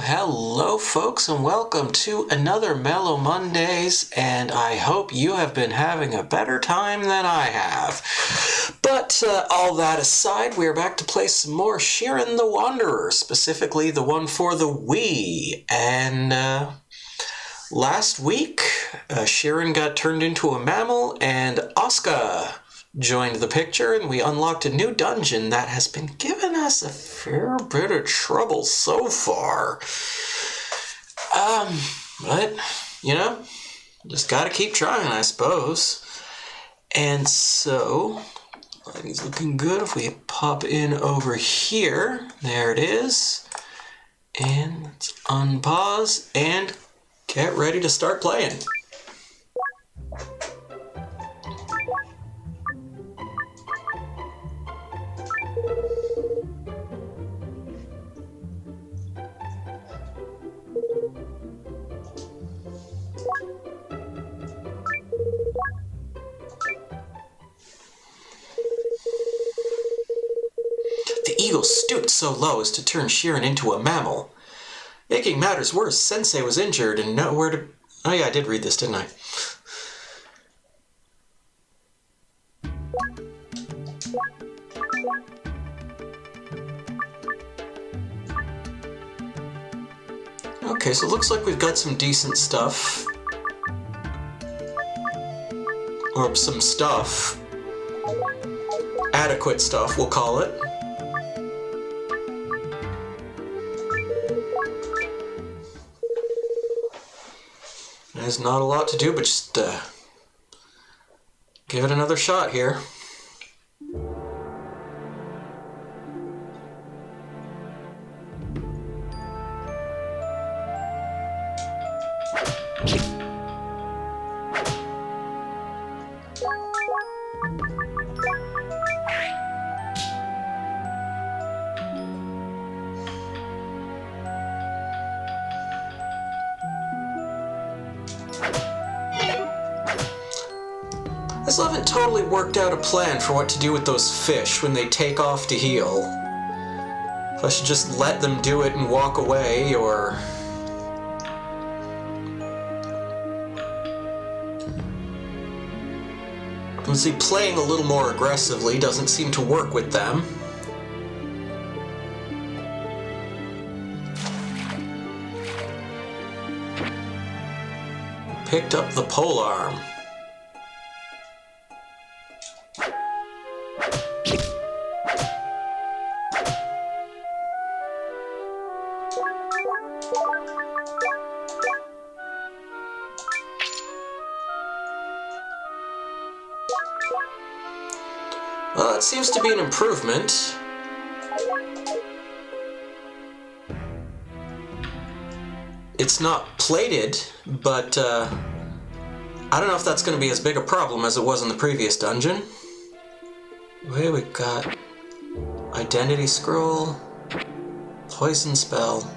Hello, folks, and welcome to another Mellow Mondays, and I hope you have been having a better time than I have. But all that aside, we are back to play some more Shiren the Wanderer, specifically the one for the Wii. And last week, Shiren got turned into a mammal, and Asuka joined the picture, and we unlocked a new dungeon that has been giving us a fair bit of trouble so far. But, just gotta keep trying, I suppose. And so, lighting's looking good. If we pop in over here, there it is. And let's unpause and get ready to start playing. The eagle stooped so low as to turn Shiren into a mammal. Making matters worse, Sensei was injured and nowhere to... Oh yeah, I did read this, didn't I? Okay, so it looks like we've got some decent stuff. Or some stuff. Adequate stuff, we'll call it. There's not a lot to do, but just give it another shot here. I still haven't totally worked out a plan for what to do with those fish when they take off to heal. If I should just let them do it and walk away, or... See, playing a little more aggressively doesn't seem to work with them. Picked up the polearm. Well, it seems to be an improvement. It's not plated, but I don't know if that's going to be as big a problem as it was in the previous dungeon. Okay, we got identity scroll, poison spell.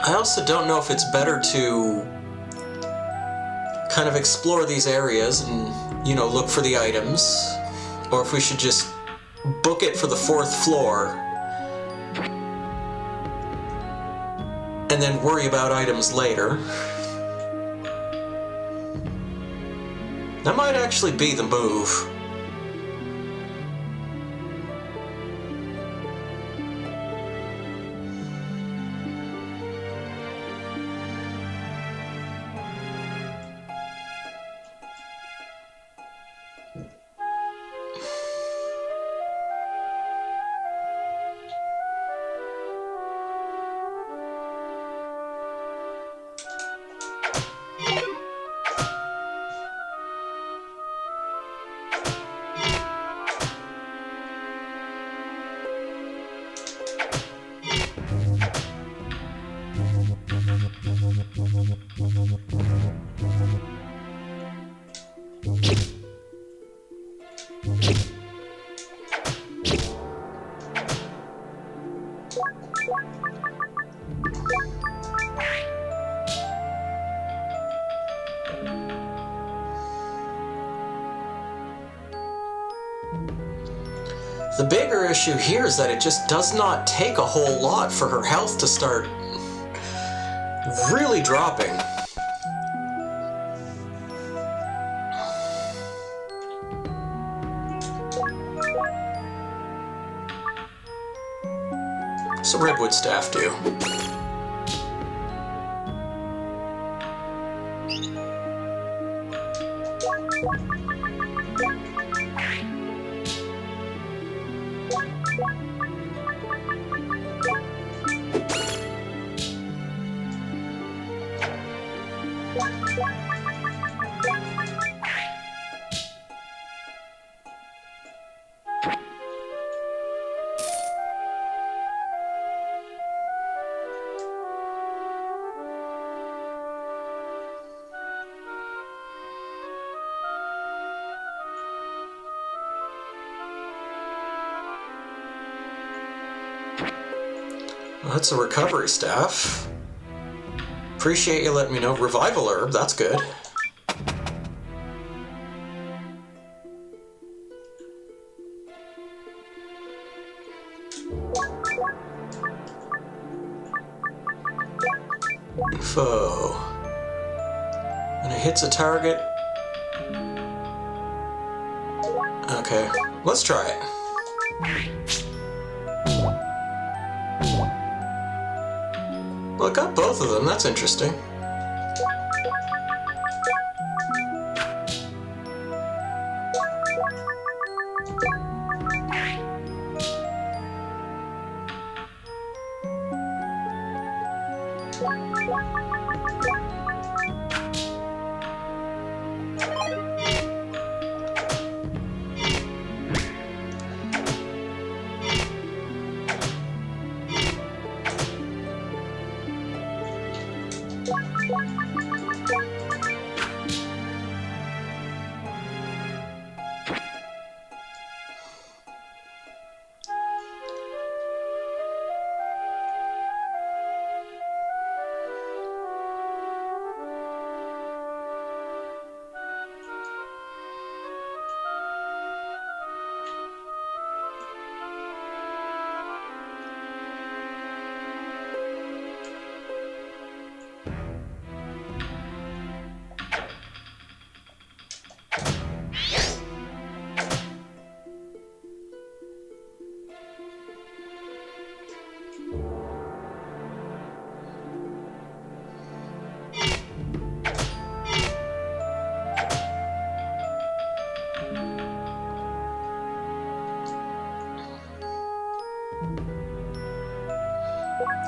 I also don't know if it's better to kind of explore these areas and, look for the items, or if we should just book it for the 4th floor and then worry about items later. That might actually be the move. The bigger issue here is that it just does not take a whole lot for her health to start really dropping. What's the redwood staff do? Well, that's a recovery staff. Appreciate you letting me know. Revival herb, that's good. Info. When it hits a target. Okay, let's try it. Well, I got both of them, that's interesting.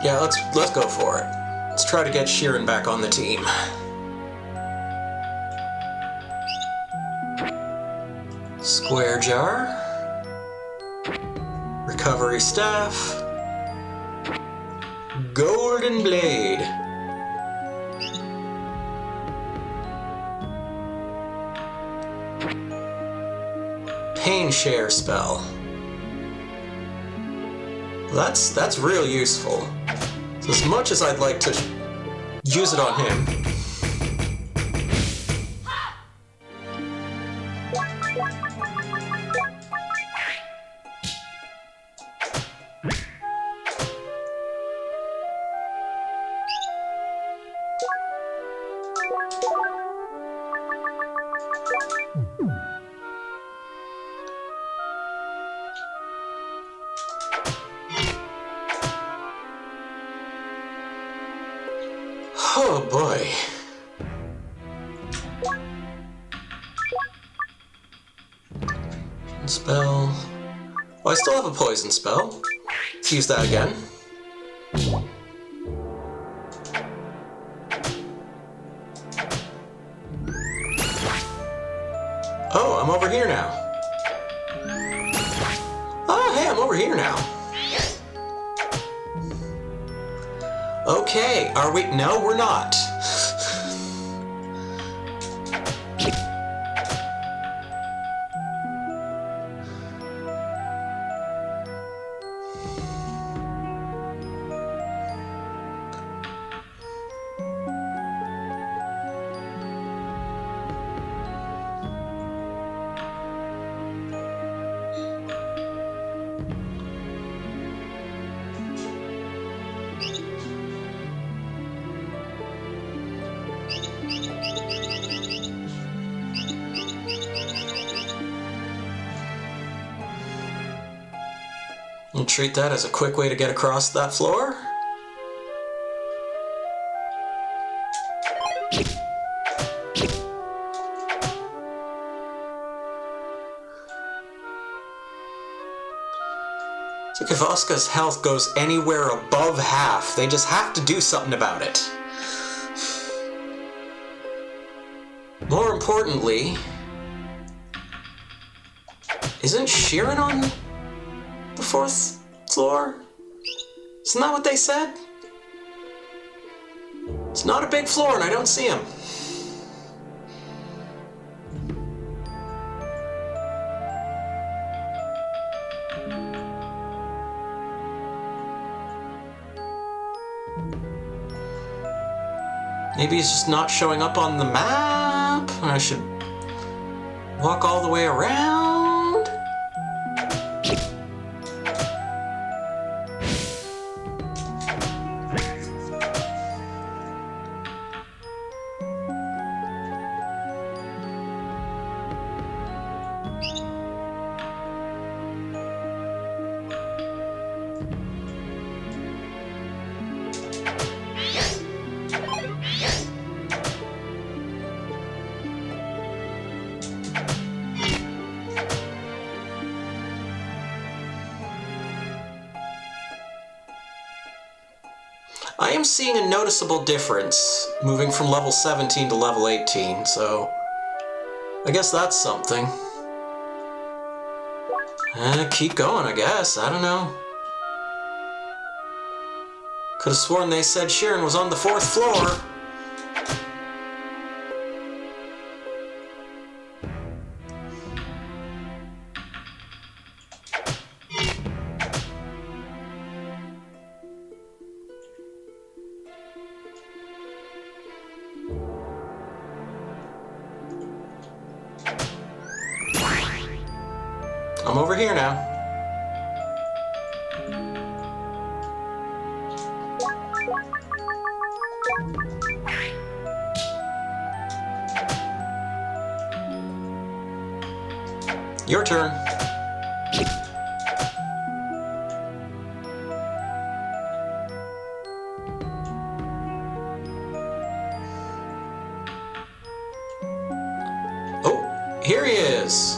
Yeah, let's go for it. Let's try to get Shiren back on the team. Square jar. Recovery staff. Golden blade. Pain share spell. That's real useful. So as much as I'd like to use it on him. Oh boy. Spell. Oh, I still have a poison spell. Let's use that again. Oh, I'm over here now. Oh, hey, I'm over here now. Okay, are we? No, we're not. You treat that as a quick way to get across that floor? It's like if Asuka's health goes anywhere above half, they just have to do something about it. More importantly, isn't Shiren on the 4th floor? Isn't that what they said? It's not a big floor and I don't see him. Maybe he's just not showing up on the map. I should walk all the way around. I am seeing a noticeable difference moving from level 17 to level 18, so I guess that's something. Keep going, I guess. I don't know. Could have sworn they said Shiren was on the 4th floor. I'm over here now. Your turn. Oh, here he is.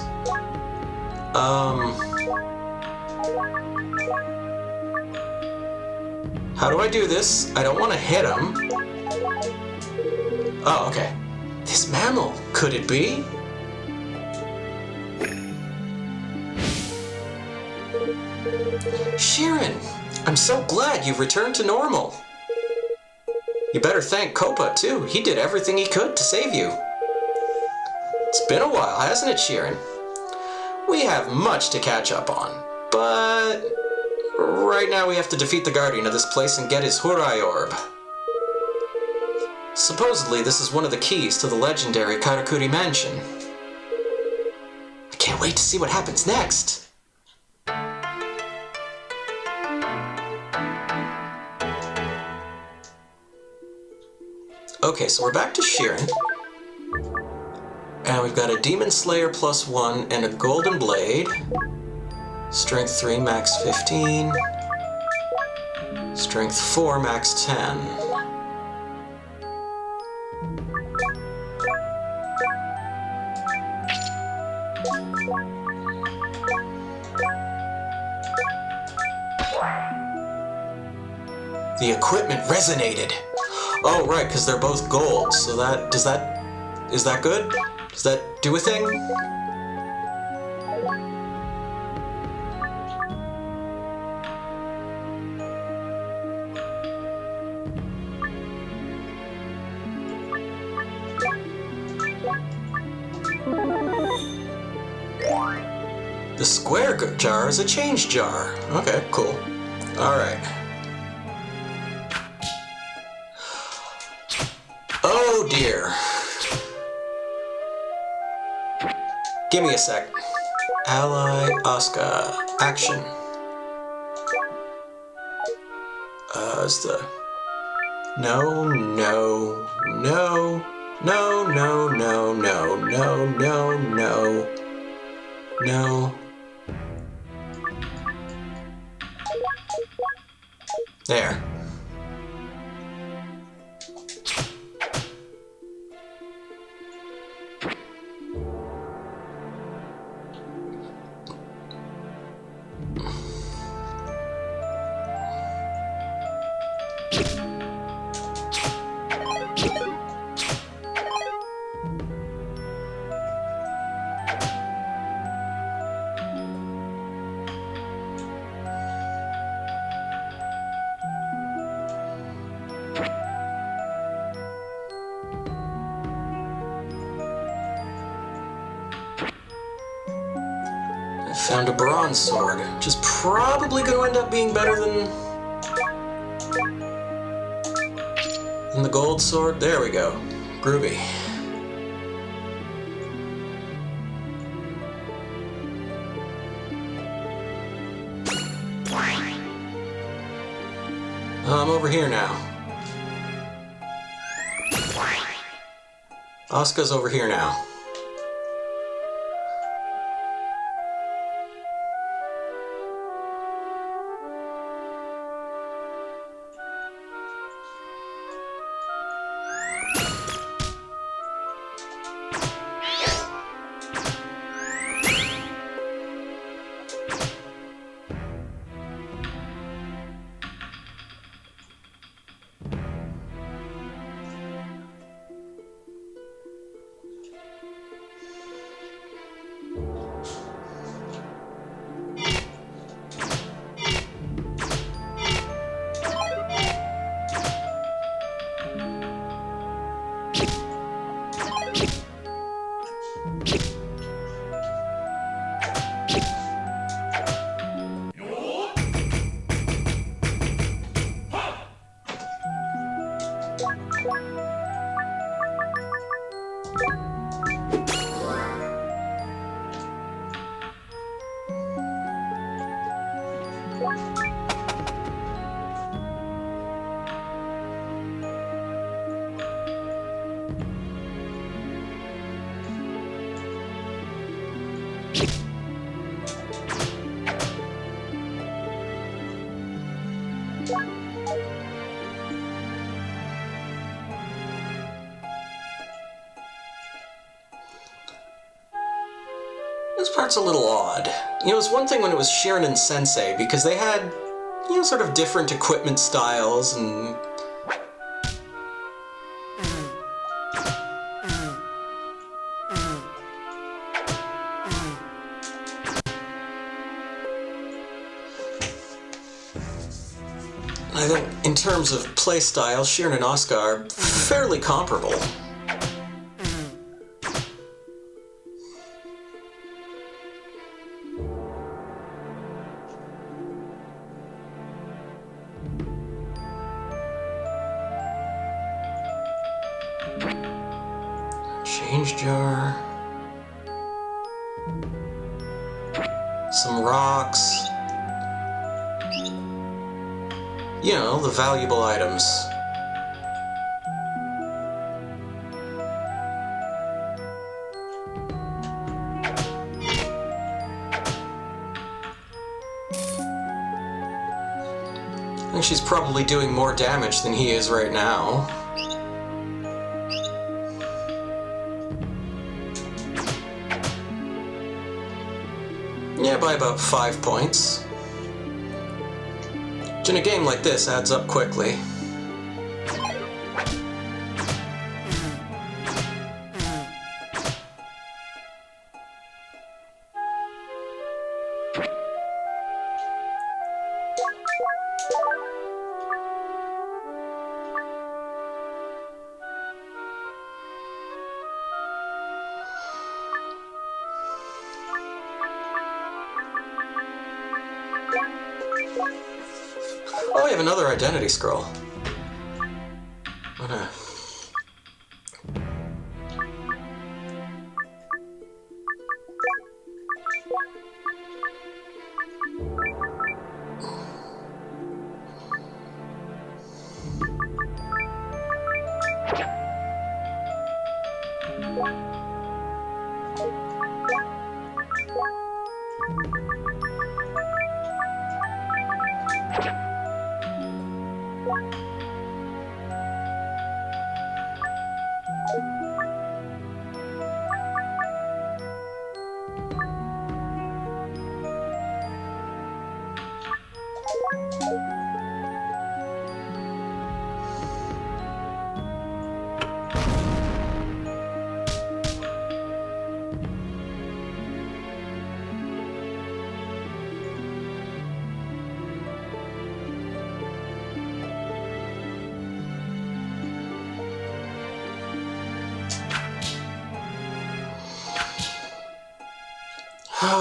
How do I do this? I don't want to hit him. Oh, okay. This mammal, could it be? Shiren, I'm so glad you've returned to normal. You better thank Copa, too. He did everything he could to save you. It's been a while, hasn't it, Shiren? We have much to catch up on, but right now we have to defeat the guardian of this place and get his Hurai Orb. Supposedly, this is one of the keys to the legendary Karakuri Mansion. I can't wait to see what happens next. Okay, so we're back to Shiren. And we've got a Demon Slayer +1 and a Golden Blade. Strength 3, max 15. Strength 4, max 10. The equipment resonated. Oh, right, because they're both gold. So is that good? Does that do a thing? The square jar is a change jar. Okay, cool. All right. Oh dear. Give me a sec. Ally Asuka. Action. Is the... No, no, no, no, no, no, no, no, no, no, no. There. Found a bronze sword, which is probably going to end up being better than the gold sword. There we go. Groovy. I'm over here now. Asuka's over here now. This part's a little odd. You know, it was one thing when it was Shiren and Sensei, because they had, you know, sort of different equipment styles and... I think in terms of playstyle, Shiren and Asuka are fairly comparable. Change jar. Some rocks. You know, the valuable items. I think she's probably doing more damage than he is right now. Yeah, by about 5 points. Which in a game like this adds up quickly. Oh, we have another identity scroll. What a...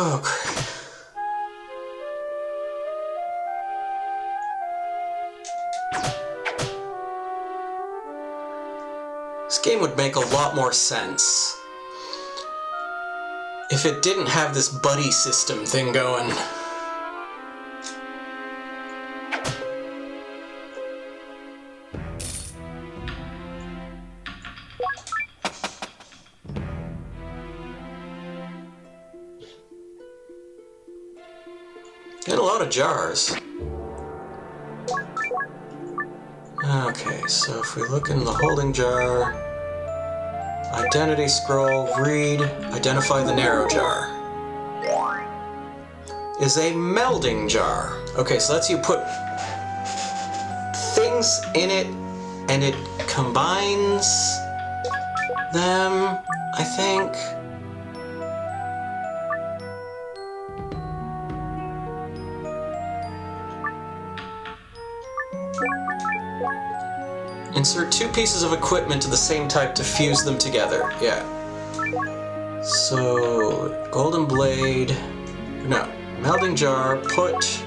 Oh, this game would make a lot more sense if it didn't have this buddy system thing going. Get a lot of jars. Okay, so if we look in the holding jar, identity scroll, read, identify the narrow jar. Is a melding jar. Okay, so that's you put things in it and it combines them, I think. Insert two pieces of equipment to the same type to fuse them together. Yeah. So, golden blade. No. Melding jar, put.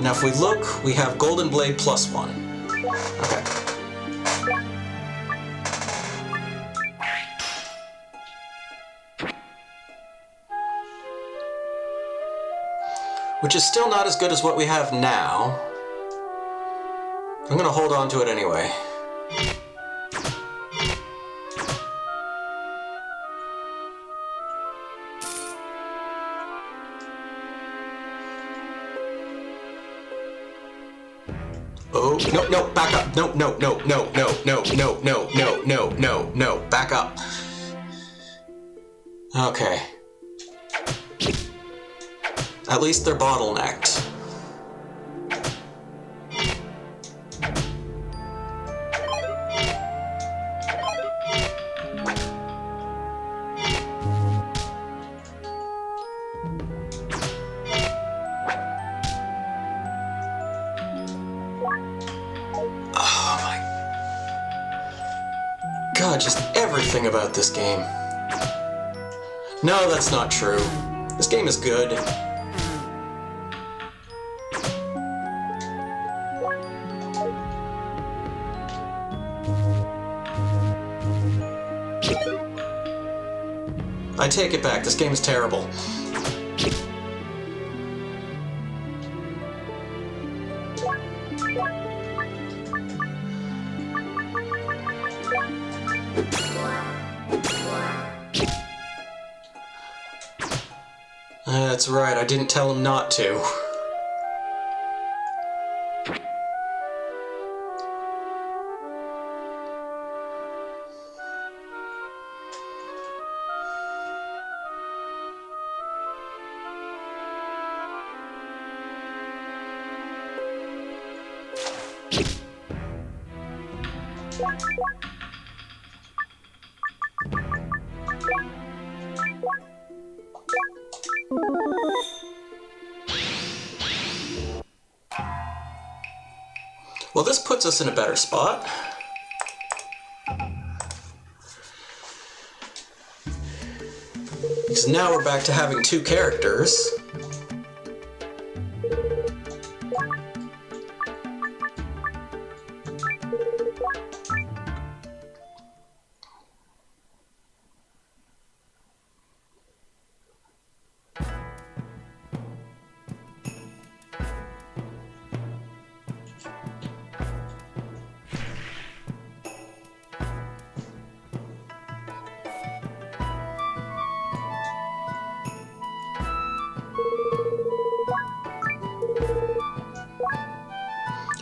Now if we look, we have golden blade plus one. Okay. Which is still not as good as what we have now. I'm gonna hold on to it anyway. Oh, no, back up. No, back up. Okay. At least they're bottlenecked. Oh my God, just everything about this game. No, that's not true. This game is good. I take it back, this game is terrible. That's right, I didn't tell him not to. Well, this puts us in a better spot. Because now we're back to having two characters.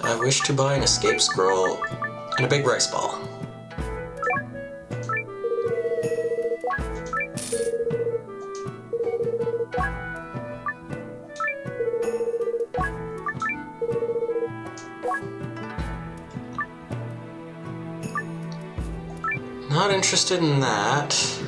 I wish to buy an escape scroll and a big rice ball. Not interested in that.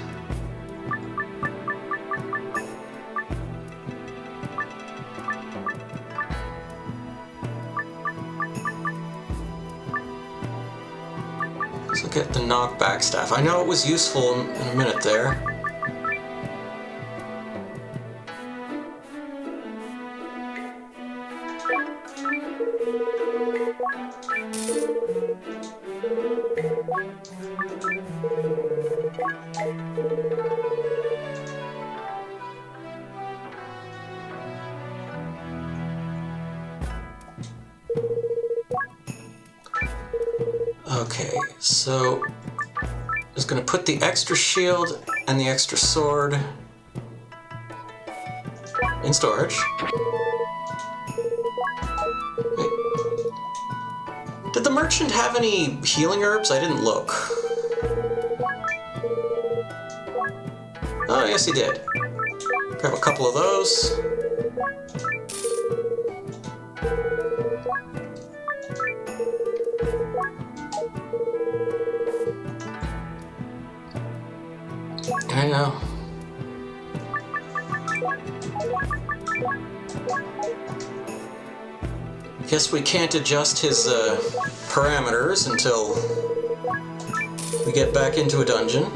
Let's look at the knockback staff. I know it was useful in a minute there. Okay, so I'm just going to put the extra shield and the extra sword in storage. Wait. Did the merchant have any healing herbs? I didn't look. Oh, yes he did. Grab a couple of those. I know. Guess we can't adjust his parameters until we get back into a dungeon.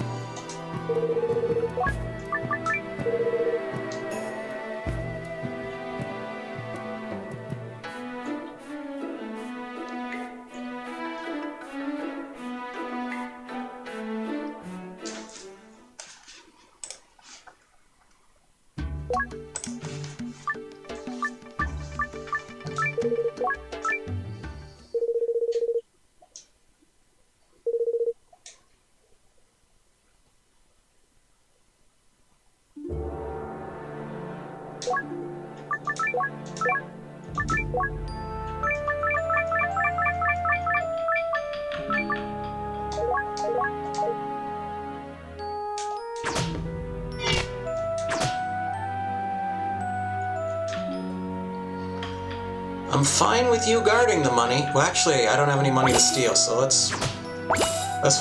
I'm fine with you guarding the money. Well, actually, I don't have any money to steal, so let's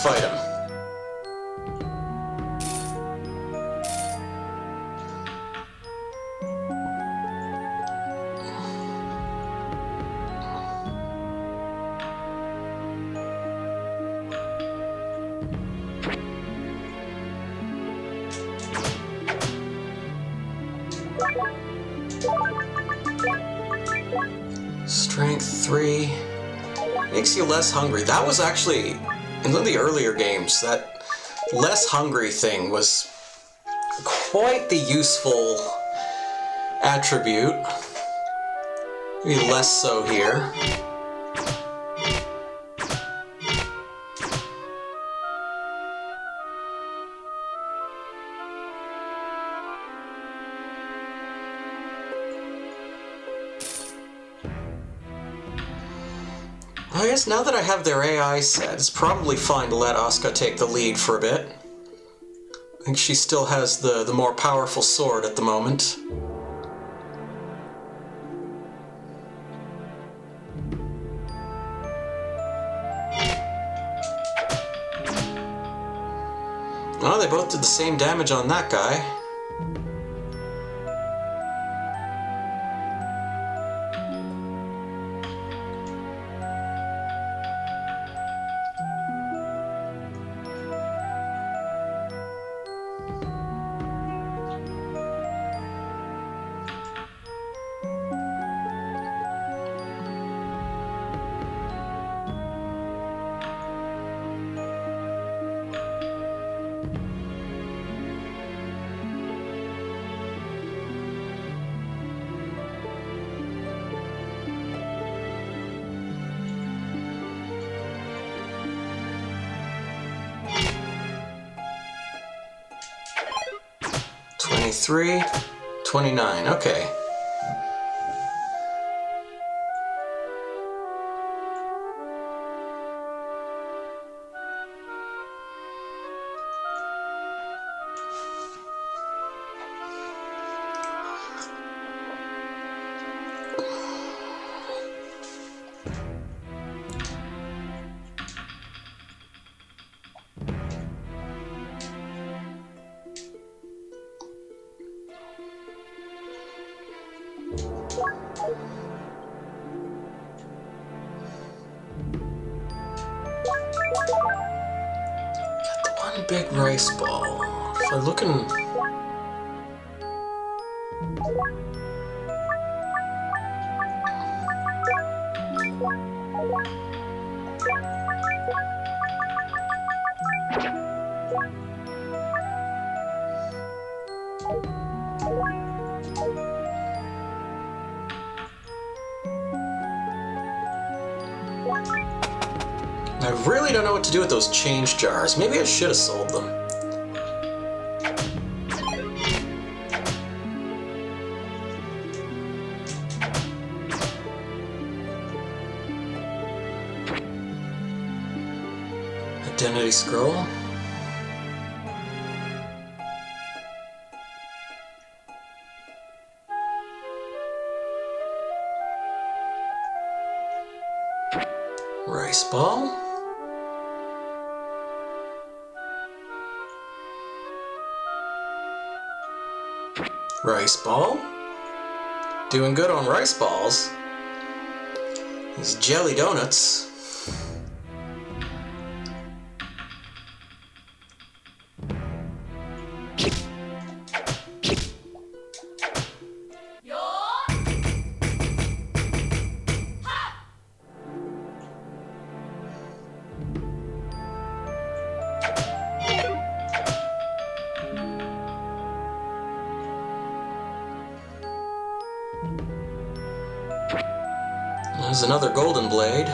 fight him. Strength 3 makes you less hungry. That was actually, in one of the earlier games, that less hungry thing was quite the useful attribute. Maybe less so here. I guess now that I have their AI set, it's probably fine to let Asuka take the lead for a bit. I think she still has the more powerful sword at the moment. Oh, they both did the same damage on that guy. $23, $29, okay. big rice ball. If I look in... I really don't know what to do with those change jars. Maybe I should have sold them. Identity scroll. Rice ball. Rice ball. Doing good on rice balls. These jelly donuts. There's another golden blade.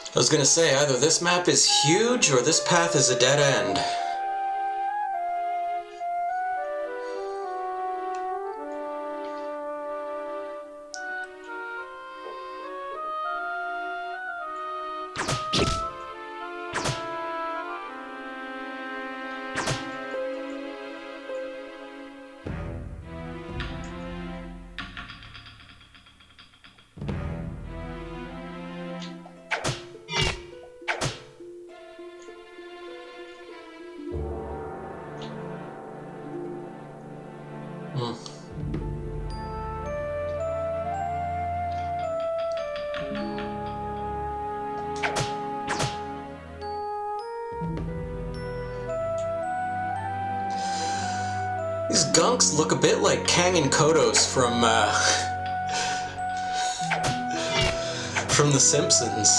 I was gonna say, either this map is huge or this path is a dead end. These gunks look a bit like Kang and Kodos from The Simpsons.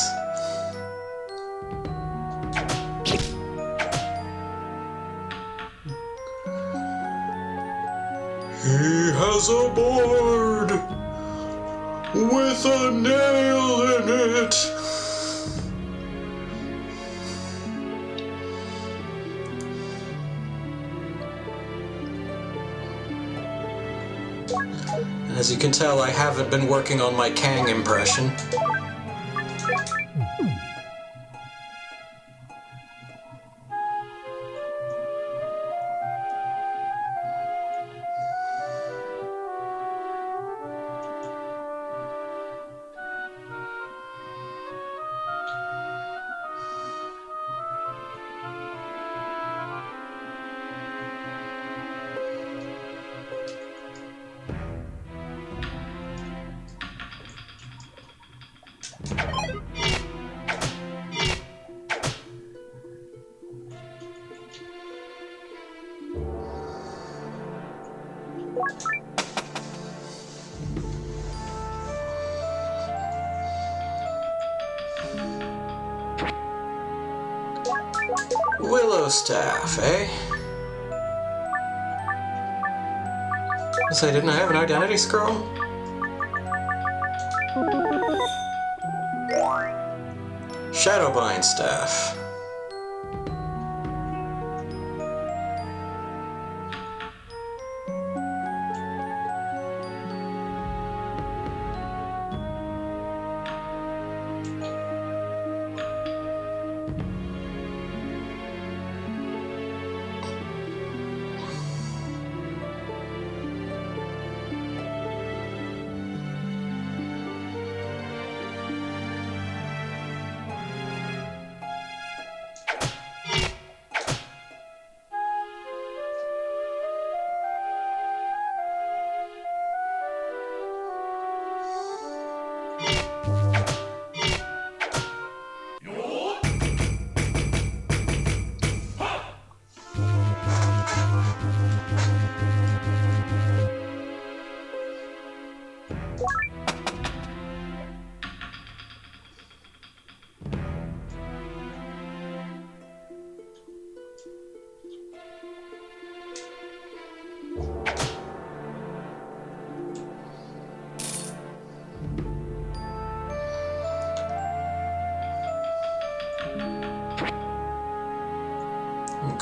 He has a board with a nail in it. As you can tell, I haven't been working on my Kang impression. Willow staff, eh? So didn't I have an identity scroll? Shadowbind staff.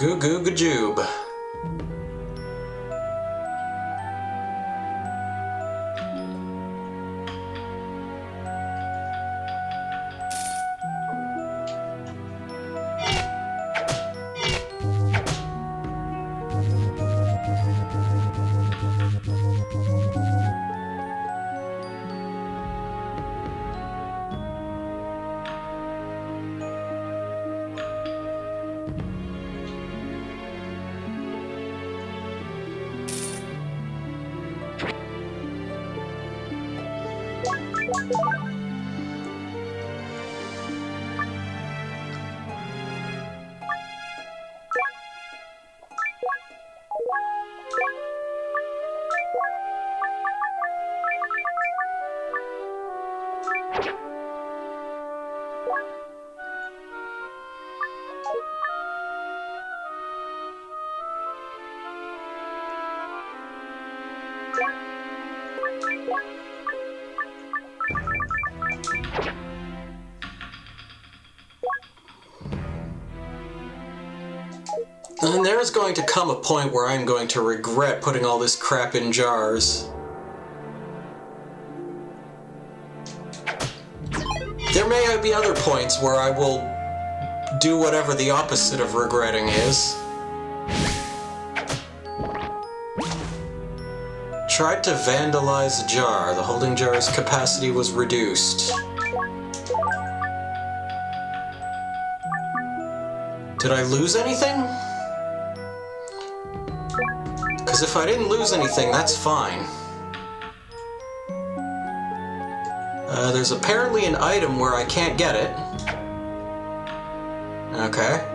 Goo goo gajoob. And there is going to come a point where I'm going to regret putting all this crap in jars. There may be other points where I will do whatever the opposite of regretting is. Tried to vandalize a jar. The holding jar's capacity was reduced. Did I lose anything? Because if I didn't lose anything, that's fine. There's apparently an item where I can't get it. Okay.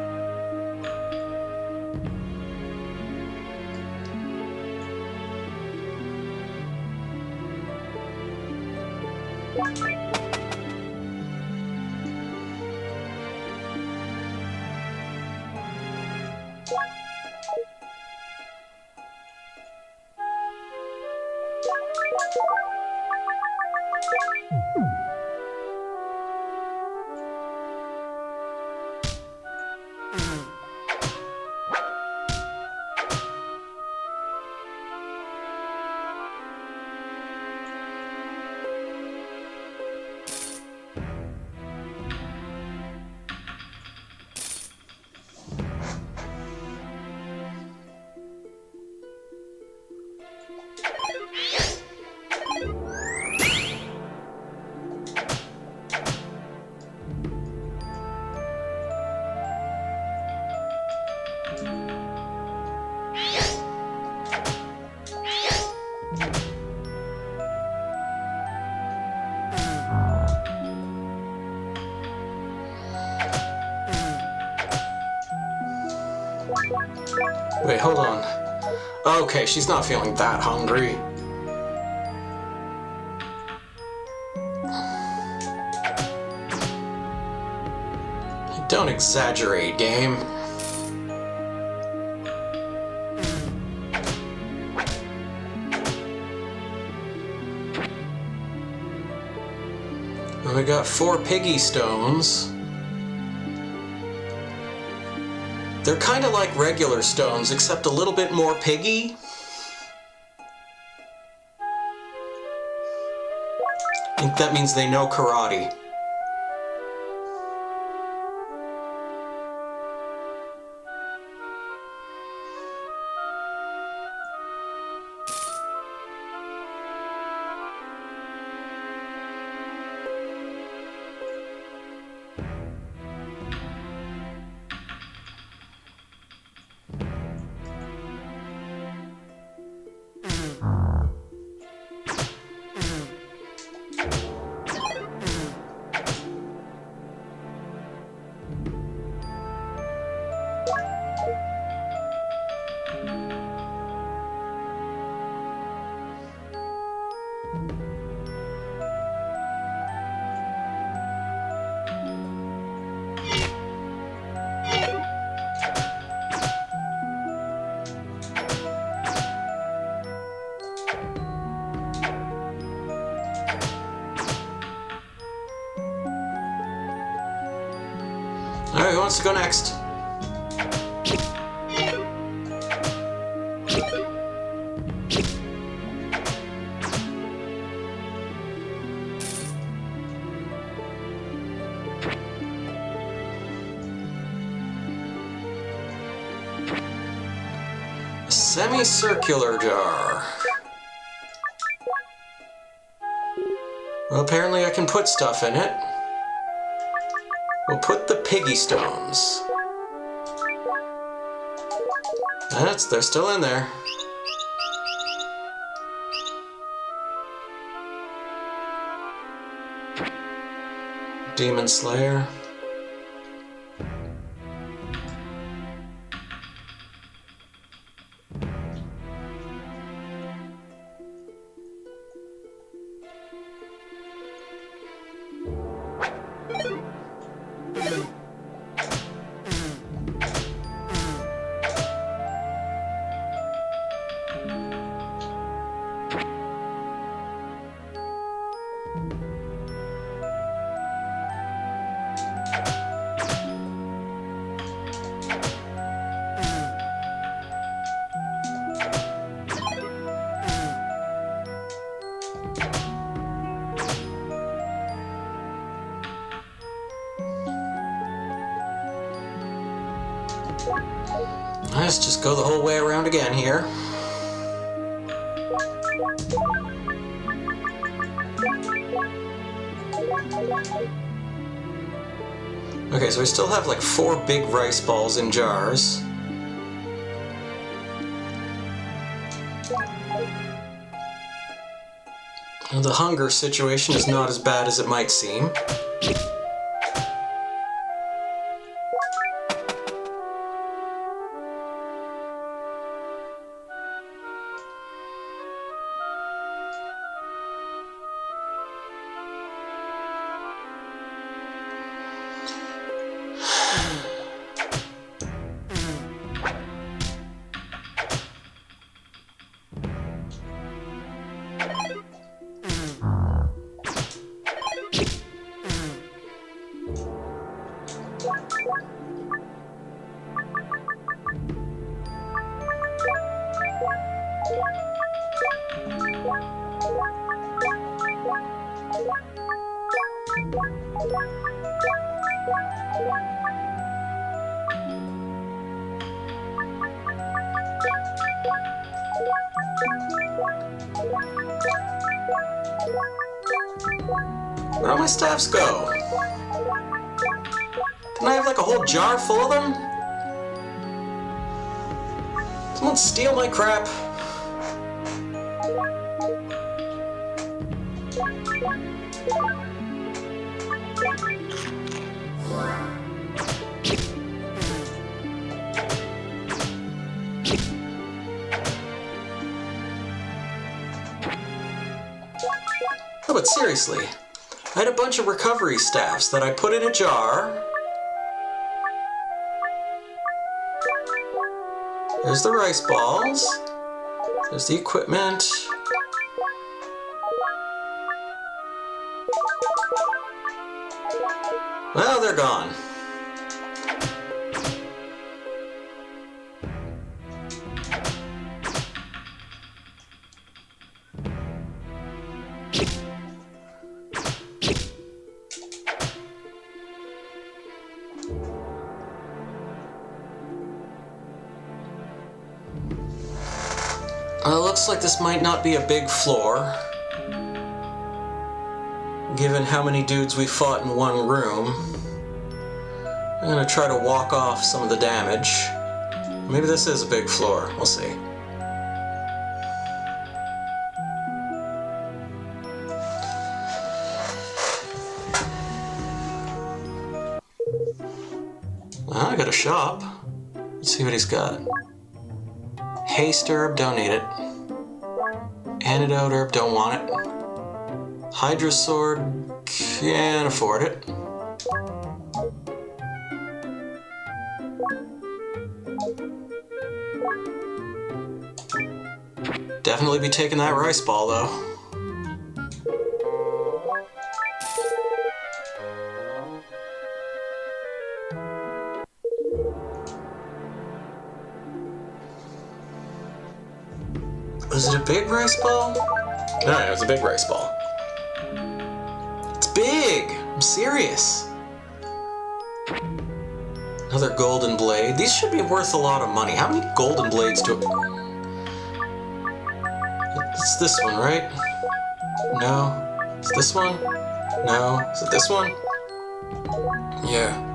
Wait, hold on. Okay, she's not feeling that hungry. Don't exaggerate, game. We got 4 piggy stones. They're kind of like regular stones, except a little bit more piggy. I think that means they know karate. Alright, who wants to go next? semicircular jar. Well, apparently I can put stuff in it. We'll put the piggy stones. They're still in there. Demon Slayer. Let's just go the whole way around again here. Okay, so we still have like 4 big rice balls in jars. Well, the hunger situation is not as bad as it might seem. Where'd all my staffs go? Didn't I have like a whole jar full of them? Someone steal my crap. No, but seriously, I had a bunch of recovery staffs that I put in a jar. There's the rice balls. There's the equipment. Well, they're gone. Looks like this might not be a big floor, given how many dudes we fought in one room. I'm gonna try to walk off some of the damage. Maybe this is a big floor, we'll see. Well, I got a shop. Let's see what he's got. Haste herb, don't need it. Antidote herb, don't want it. Hydra sword, can't afford it. Definitely be taking that rice ball though. Was it a big rice ball? No, it was a big rice ball. It's big! I'm serious. Another golden blade. These should be worth a lot of money. How many golden blades do... It's this one, right? No. It's this one? No. Is it this one? Yeah.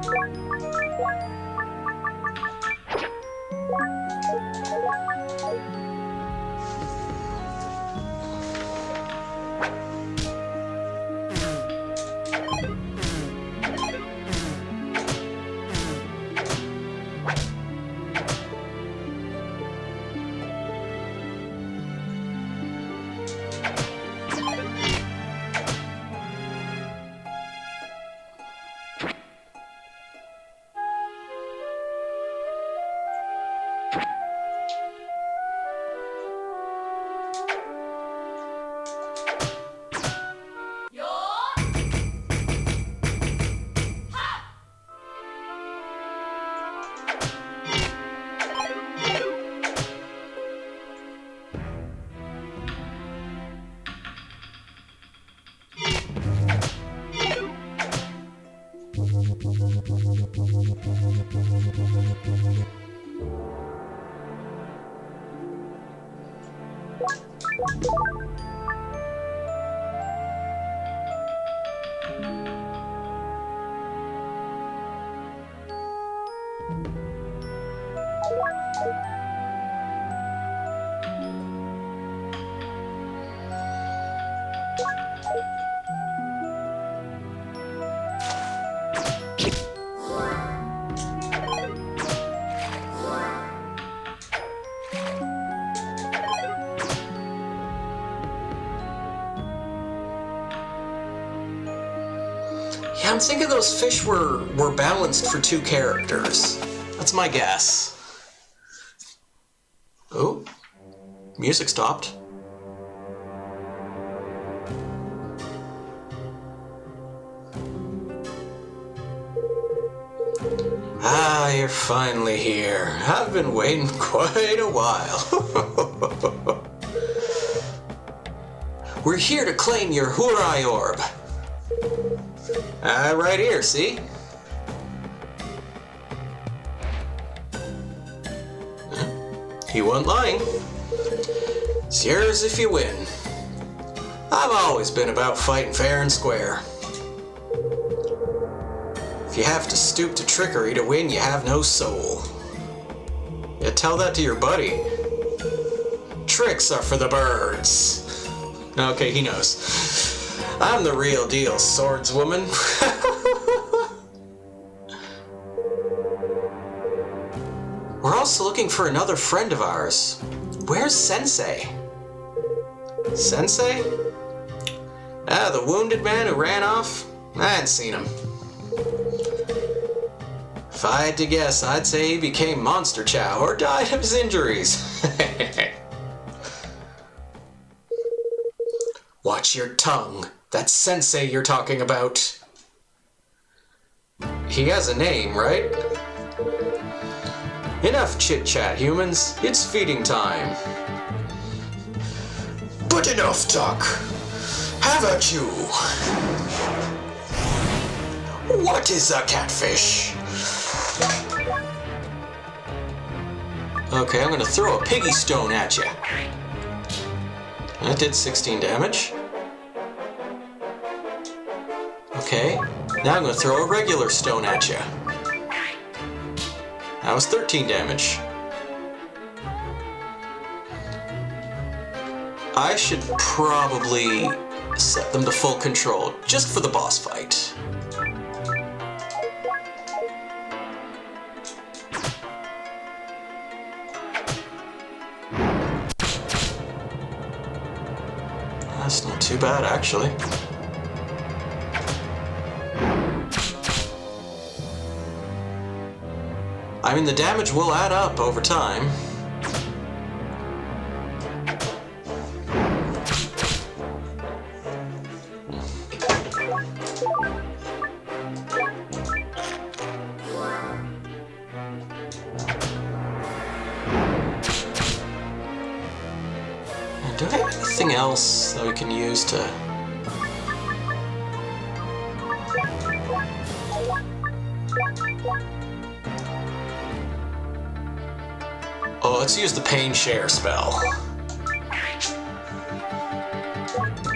Yeah, I'm thinking those fish were balanced for two characters. That's my guess. Oh, music stopped. Ah, you're finally here. I've been waiting quite a while. We're here to claim your Hurai Orb. Right here, see? He wasn't lying. It's yours if you win. I've always been about fighting fair and square. If you have to stoop to trickery to win, you have no soul. Yeah, tell that to your buddy. Tricks are for the birds. Okay, he knows. I'm the real deal, swordswoman. We're also looking for another friend of ours. Where's Sensei? Sensei? Ah, the wounded man who ran off? I hadn't seen him. If I had to guess, I'd say he became Monster Chow or died of his injuries. Watch your tongue. That's Sensei you're talking about. He has a name, right? Enough chit-chat, humans. It's feeding time. But enough talk. Have at you. What is a catfish? Okay, I'm gonna throw a piggy stone at you. That did 16 damage. Okay, now I'm gonna throw a regular stone at you. That was 13 damage. I should probably set them to full control, just for the boss fight. That's not too bad, actually. I mean, the damage will add up over time. Do I have anything else that we can use to... Oh, let's use the Pain Share spell.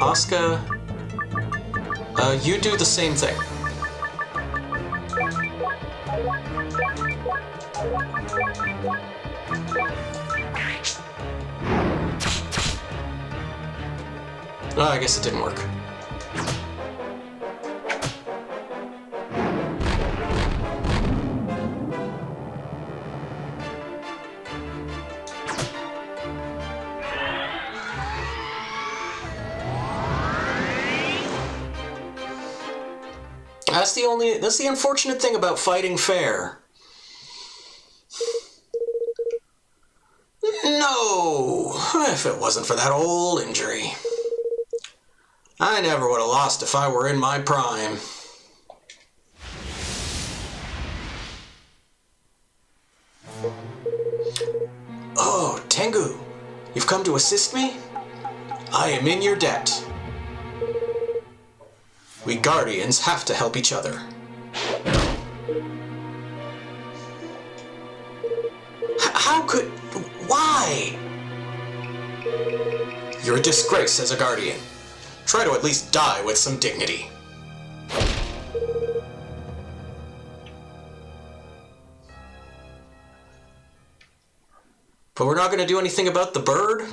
Asuka, you do the same thing. Oh, I guess it didn't work. That's the unfortunate thing about fighting fair. No! If it wasn't for that old injury. I never would have lost if I were in my prime. Oh, Tengu, you've come to assist me? I am in your debt. We Guardians have to help each other. How could... Why? You're a disgrace as a Guardian. Try to at least die with some dignity. But we're not going to do anything about the bird?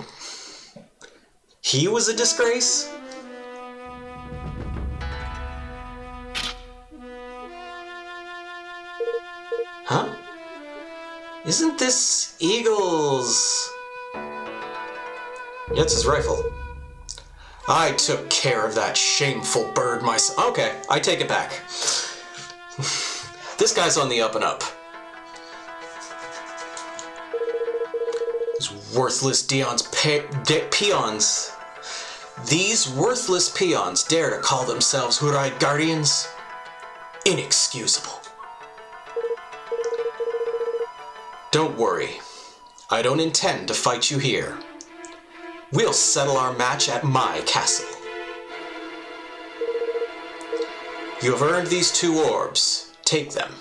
He was a disgrace? Huh? Isn't this Eagle's... It's his rifle. I took care of that shameful bird myself. Okay, I take it back. This guy's on the up and up. These worthless peons. These worthless peons dare to call themselves Hurai Guardians? Inexcusable. Don't worry. I don't intend to fight you here. We'll settle our match at my castle. You have earned these 2 orbs. Take them.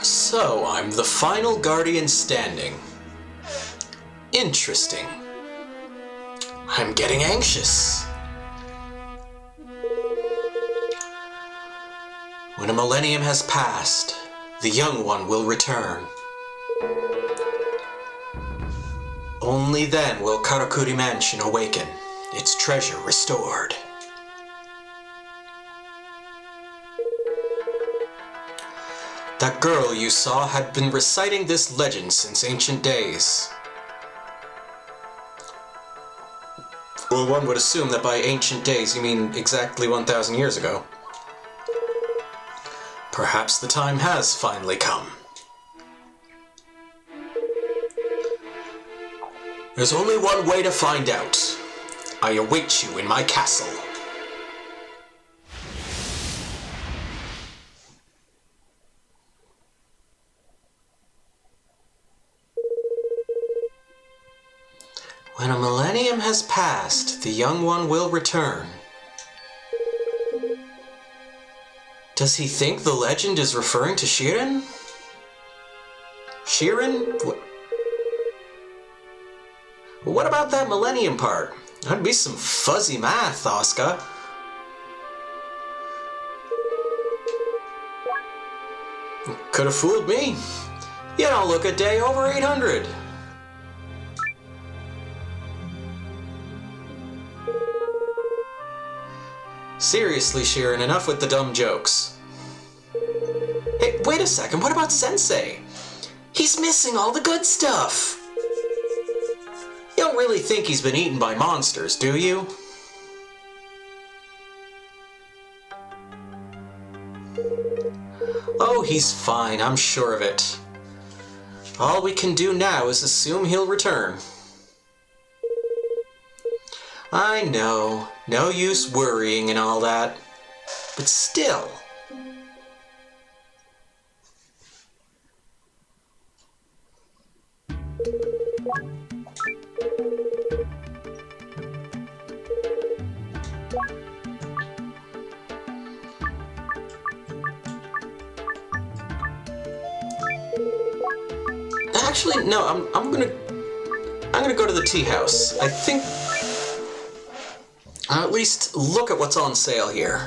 So, I'm the final Guardian standing. Interesting. I'm getting anxious. When a millennium has passed, the young one will return. Only then will Karakuri Mansion awaken, its treasure restored. That girl you saw had been reciting this legend since ancient days. Well, one would assume that by ancient days you mean exactly 1,000 years ago. Perhaps the time has finally come. There's only one way to find out. I await you in my castle. When a millennium has passed, the young one will return. Does he think the legend is referring to Shiren? Shiren? What about that millennium part? That'd be some fuzzy math, Asuka. Could have fooled me. You don't look a day over 800. Seriously, Shiren, enough with the dumb jokes. Hey, wait a second, what about Sensei? He's missing all the good stuff. You don't really think he's been eaten by monsters, do you? Oh, he's fine, I'm sure of it. All we can do now is assume he'll return. I know, no use worrying and all that, but still. Actually, no. I'm gonna go to the tea house. I think I'll at least look at what's on sale here.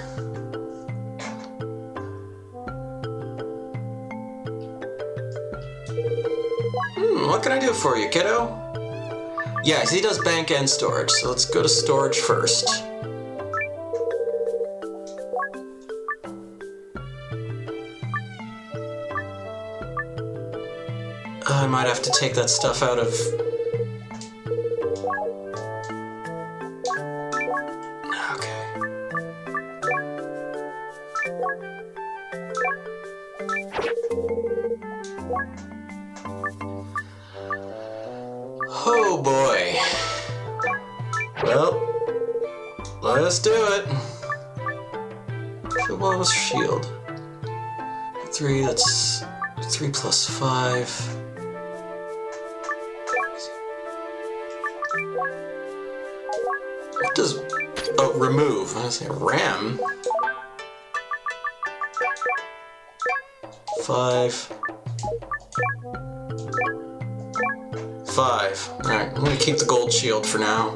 What can I do for you, kiddo? Yeah, he does bank and storage, so let's go to storage first. I might have to take that stuff out of... Okay. Oh boy. Well, let's do it. What was shield? 3, that's 3 plus 5. What does... Oh, remove. I was saying RAM. 5. 5. Alright, I'm gonna keep the gold shield for now.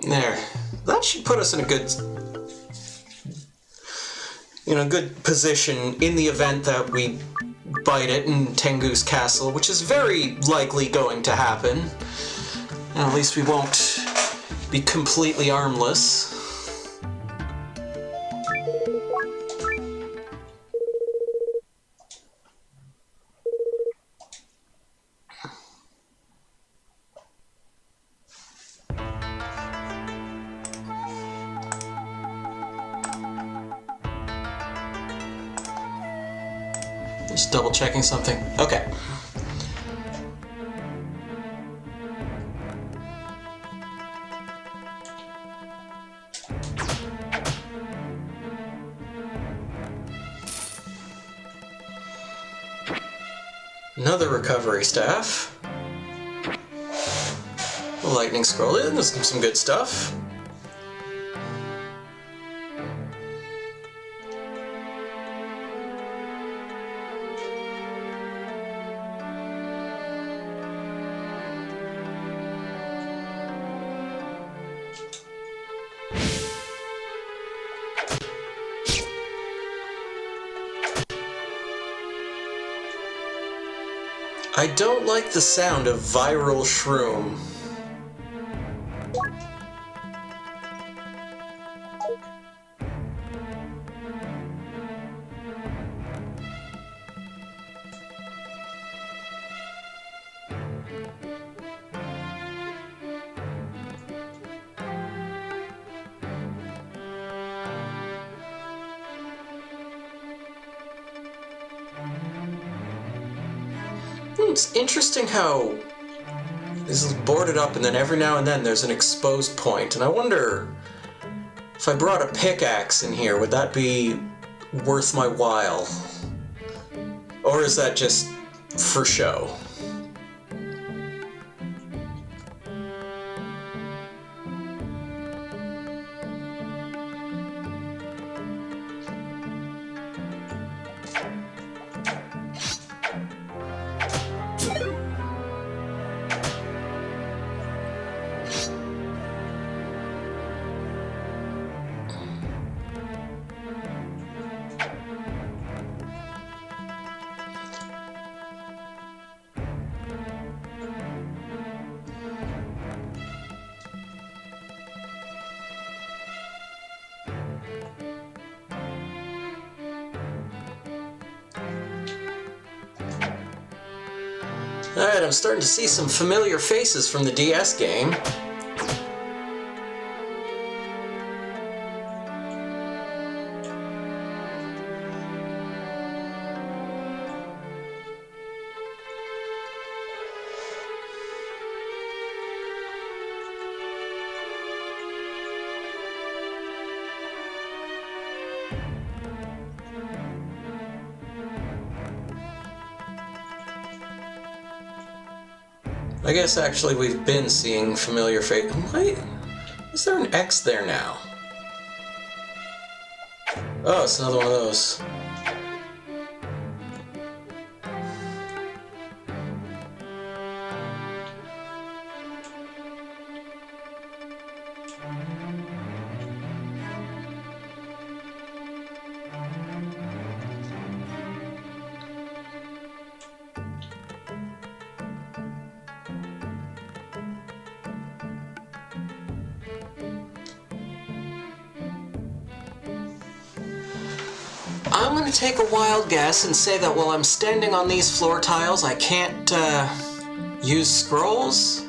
There. That should put us in a good, good position in the event that we bite it in Tengu's castle, which is very likely going to happen. And at least we won't be completely armless. Just double checking something. Okay. Another recovery staff. A lightning scroll in, there's some good stuff. I don't like the sound of viral shroom. It's interesting how this is boarded up and then every now and then there's an exposed point, and I wonder if I brought a pickaxe in here, would that be worth my while? Or is that just for show? Alright, I'm starting to see some familiar faces from the DS game. I guess actually we've been seeing familiar faces. Wait, is there an X there now? Oh, it's another one of those. I'm going to take a wild guess and say that while I'm standing on these floor tiles, I can't use scrolls?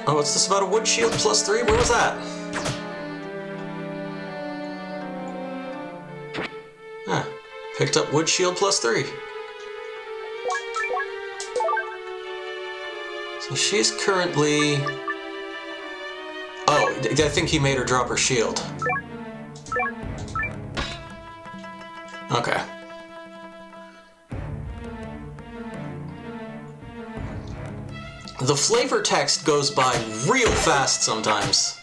Oh, what's this about a wood shield +3? Where was that? Huh. Picked up wood shield +3. So she's currently... Oh, I think he made her drop her shield. Okay. The flavor text goes by real fast sometimes.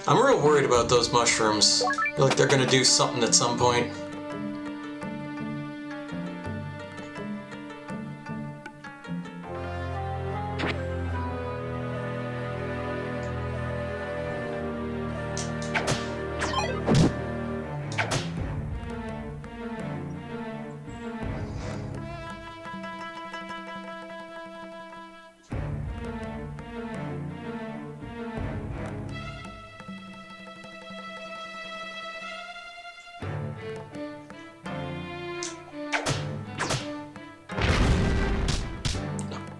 I'm real worried about those mushrooms. I feel like they're gonna do something at some point.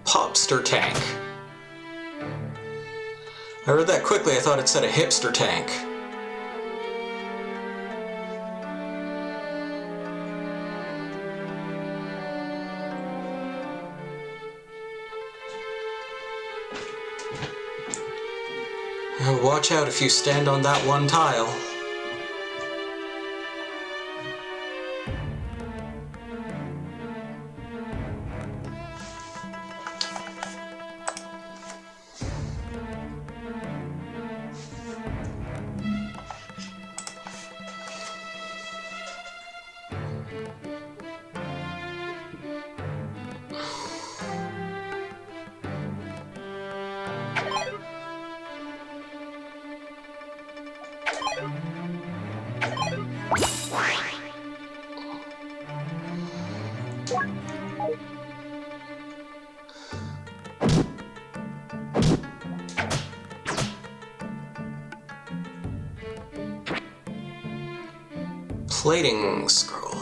Popster tank. I read that quickly, I thought it said a hipster tank. Watch out if you stand on that one tile. Plating scroll.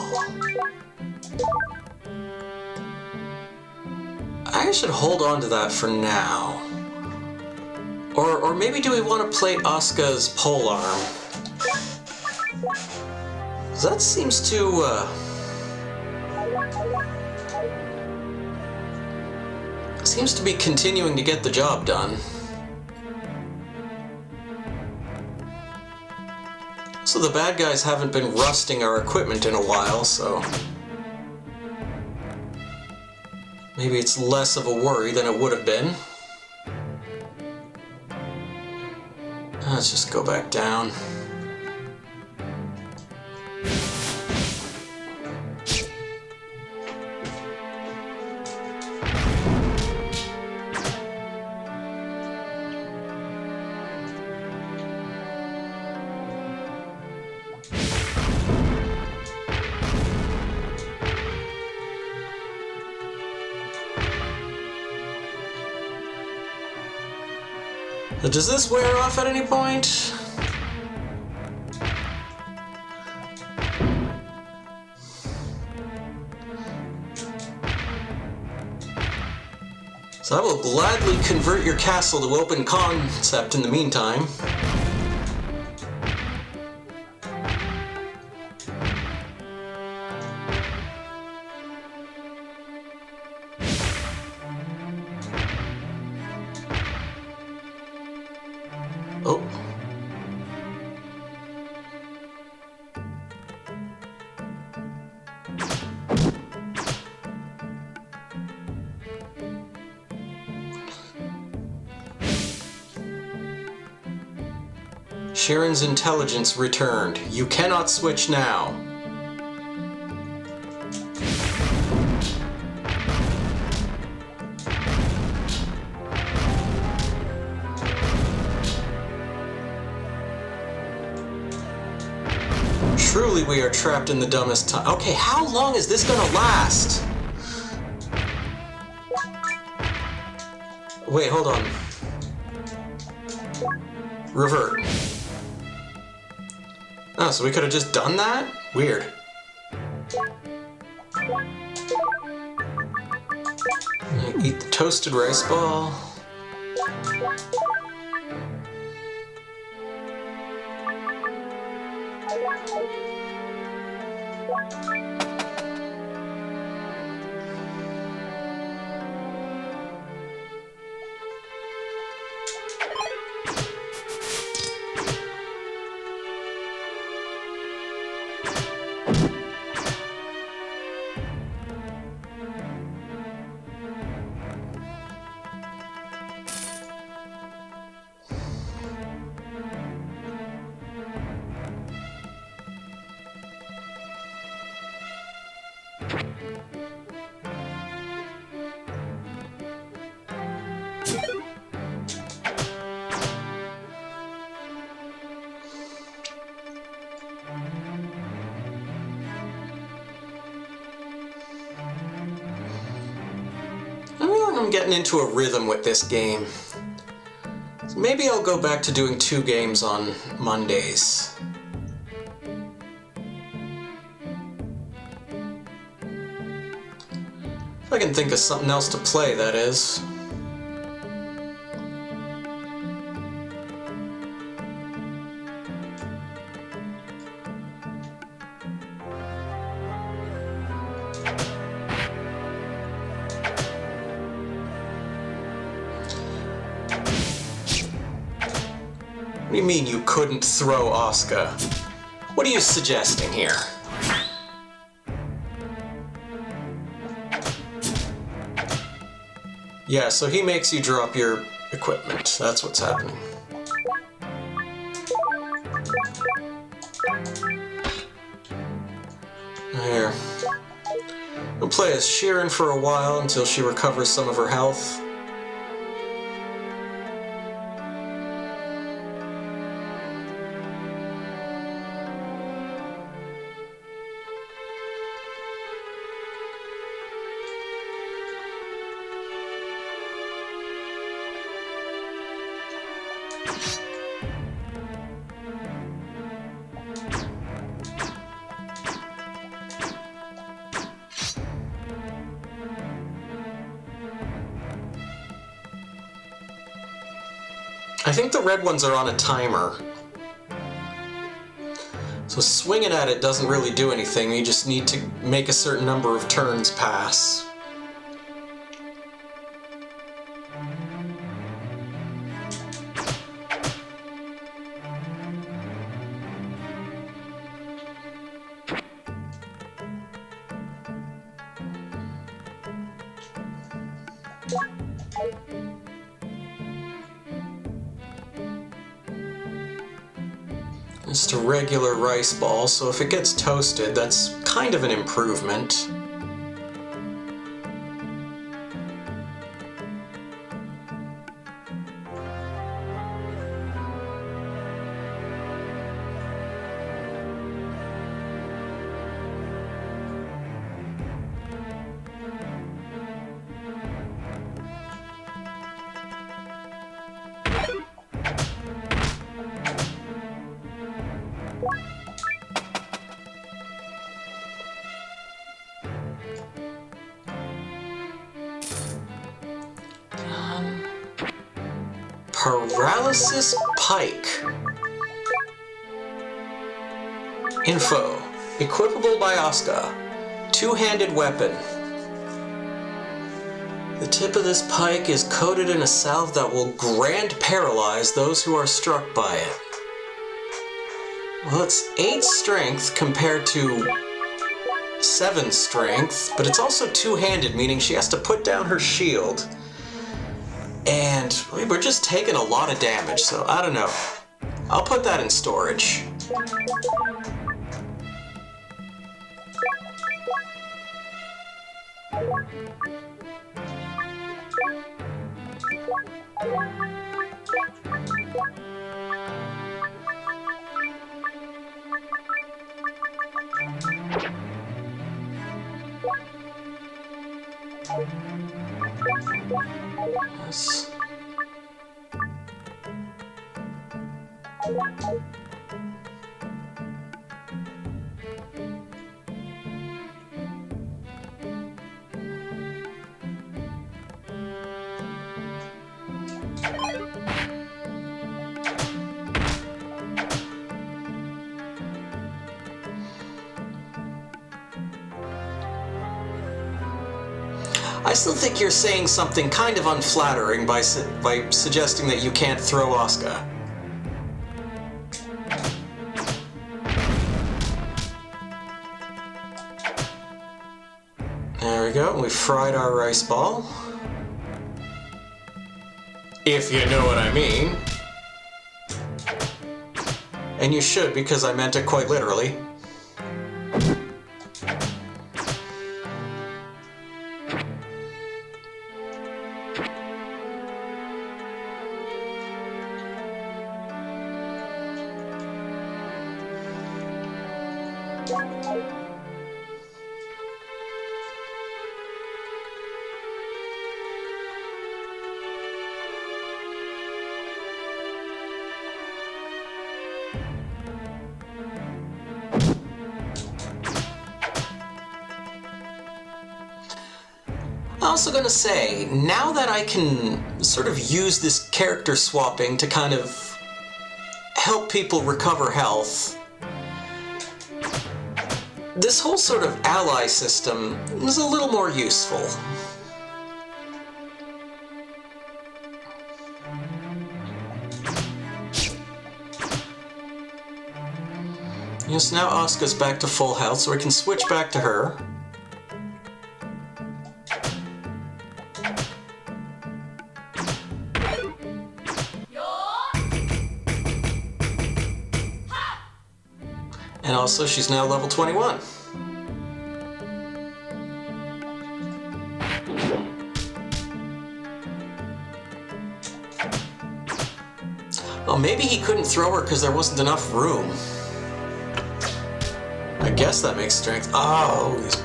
I should hold on to that for now. Or maybe do we want to plate Asuka's pole arm? That seems to be continuing to get the job done. So the bad guys haven't been rusting our equipment in a while, so maybe it's less of a worry than it would have been. Let's just go back down. Does this wear off at any point? So I will gladly convert your castle to open concept in the meantime. Oh. Shiren's intelligence returned. You cannot switch now. Truly, we are trapped in the dumbest time. Okay, how long is this gonna last? Wait, hold on. Revert. Oh, so we could have just done that? Weird. Eat the toasted rice ball. I'm getting into a rhythm with this game. So maybe I'll go back to doing 2 games on Mondays. If I can think of something else to play, that is. do you mean you couldn't throw Asuka? What are you suggesting here? Yeah, so he makes you drop your equipment. That's what's happening. Here. We'll play as Shiren for a while until she recovers some of her health. I think the red ones are on a timer. So swinging at it doesn't really do anything, you just need to make a certain number of turns pass. Just a regular rice ball, so if it gets toasted, that's kind of an improvement. Paralysis Pike. Info. Equipable by Asuka. Two-handed weapon. The tip of this pike is coated in a salve that will grand paralyze those who are struck by it. Well, it's 8 strength compared to 7 strength, but it's also two-handed, meaning she has to put down her shield. And we're just taking a lot of damage, so I don't know. I'll put that in storage. Yes. I still think you're saying something kind of unflattering by suggesting that you can't throw Asuka. There we go, we fried our rice ball. If you know what I mean. And you should, because I meant it quite literally. I'm also going to say, now that I can sort of use this character swapping to kind of help people recover health, this whole sort of ally system is a little more useful. Yes, now Asuka's back to full health, so we can switch back to her. And also, she's now level 21. Oh, maybe he couldn't throw her because there wasn't enough room. I guess that makes strength. Oh, he's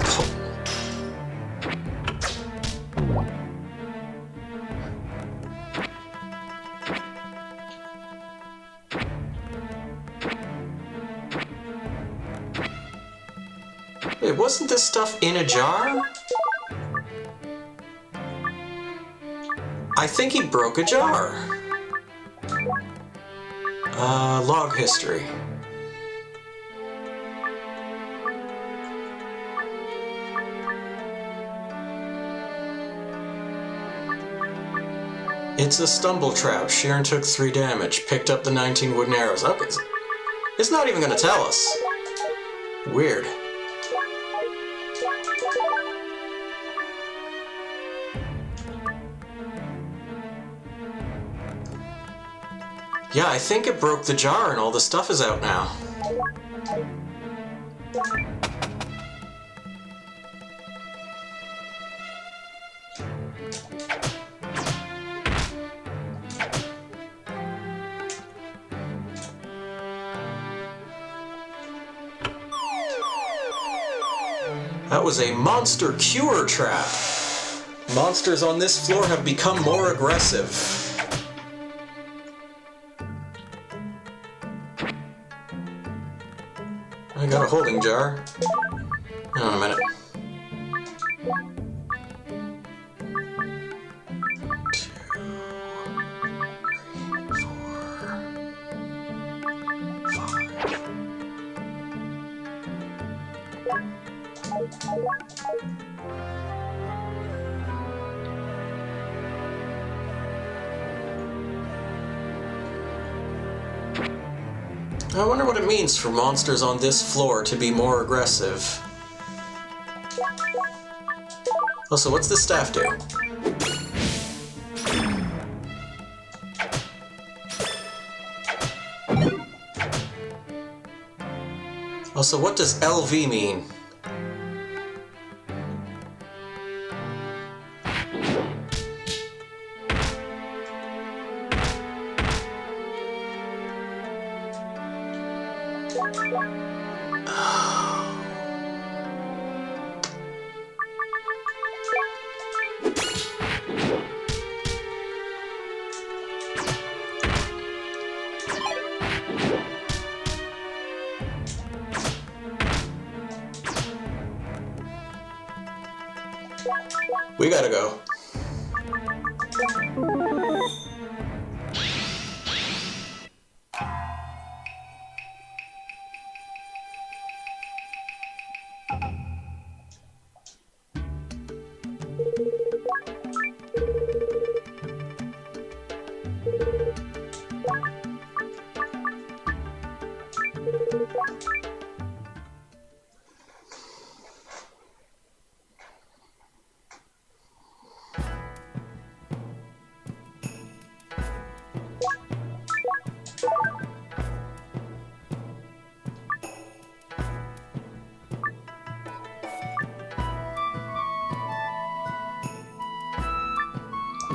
Wait, wasn't this stuff in a jar? I think he broke a jar. Log history. It's a stumble trap. Shiren took 3 damage. Picked up the 19 wooden arrows. Okay. It's not even going to tell us. Weird. Yeah, I think it broke the jar and all the stuff is out now. That was a monster cure trap. Monsters on this floor have become more aggressive. I got a holding jar. Hang on a minute. I wonder what it means for monsters on this floor to be more aggressive. Also, what's this staff do? Also, what does LV mean? We gotta go.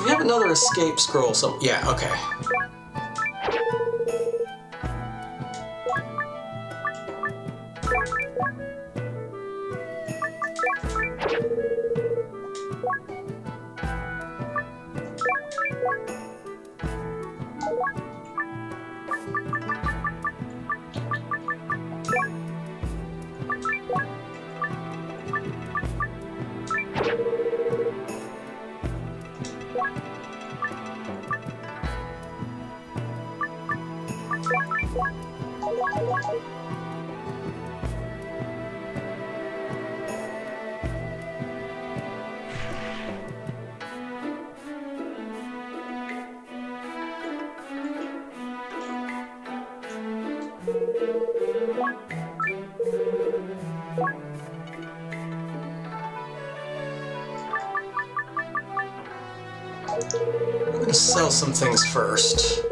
We have another escape scroll, so yeah, okay. Let's sell some things first.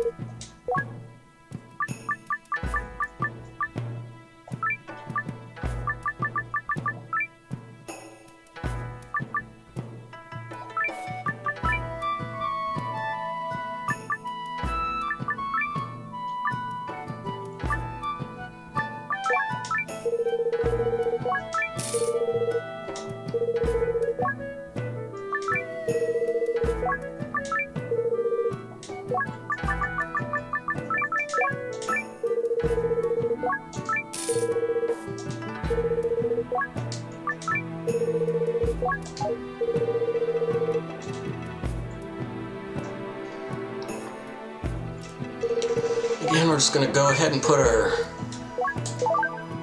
Again, we're just gonna go ahead and put our...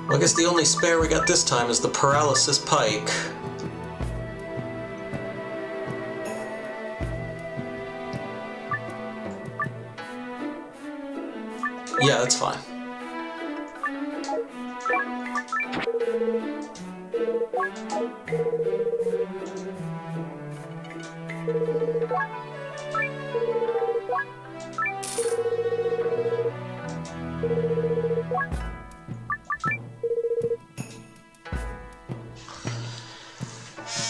Well, I guess the only spare we got this time is the paralysis pike. Yeah, that's fine.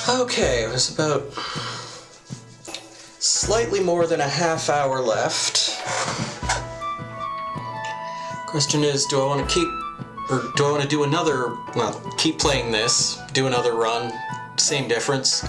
Okay, there's about slightly more than a half hour left. Question is, do I want to keep, or do I want to do another, well, keep playing this, do another run, same difference?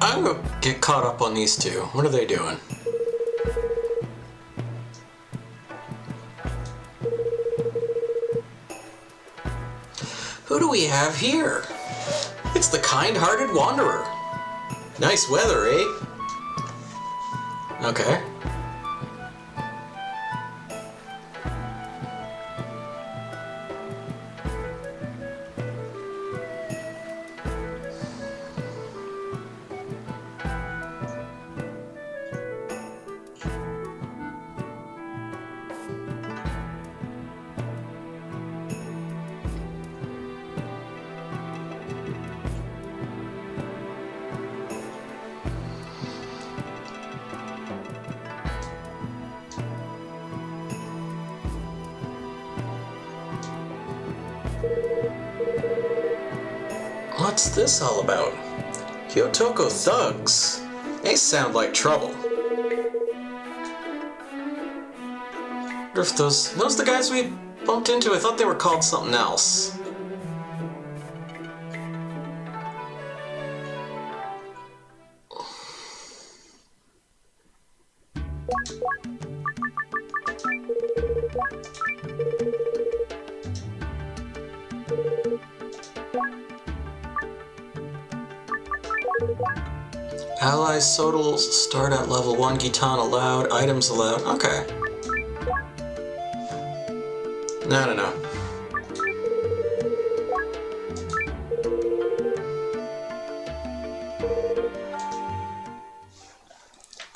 I'm gonna get caught up on these two. What are they doing? Who do we have here? It's the kind-hearted wanderer. Nice weather, eh? Okay. What's this all about? Hyotoko thugs. They sound like trouble. Wonder if those the guys we bumped into? I thought they were called something else. Allies totals start at level 1, Gitan allowed, items allowed. Okay. No.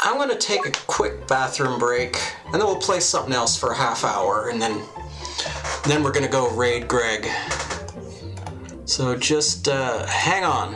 I'm gonna take a quick bathroom break, and then we'll play something else for a half hour, and then we're gonna go raid Greg. So just hang on.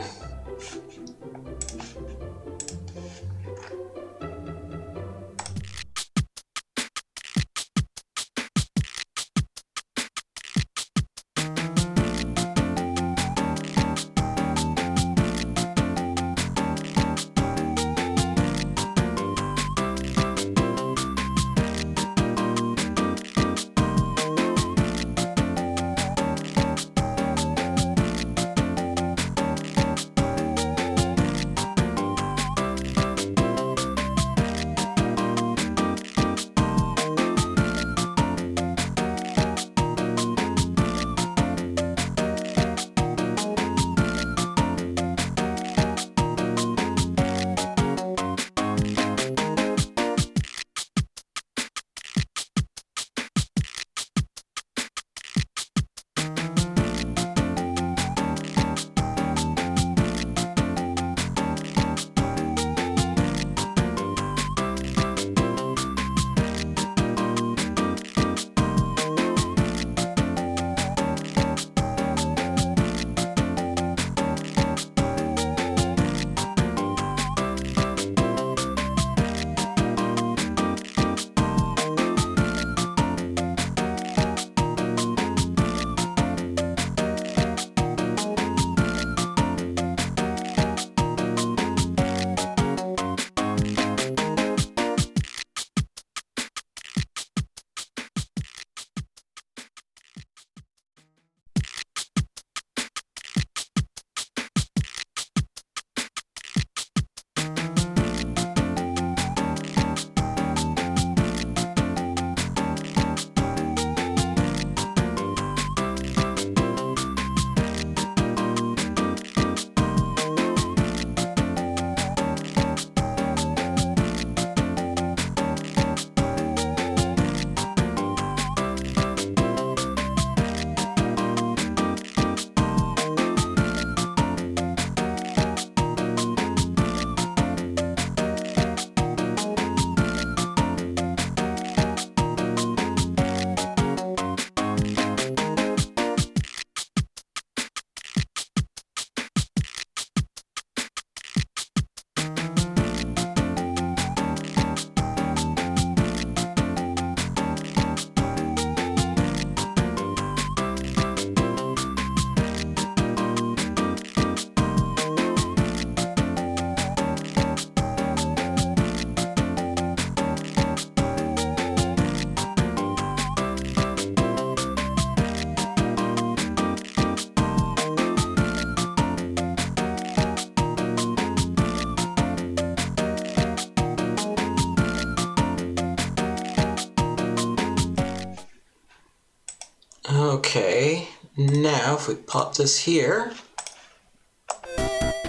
Okay, now if we pop this here.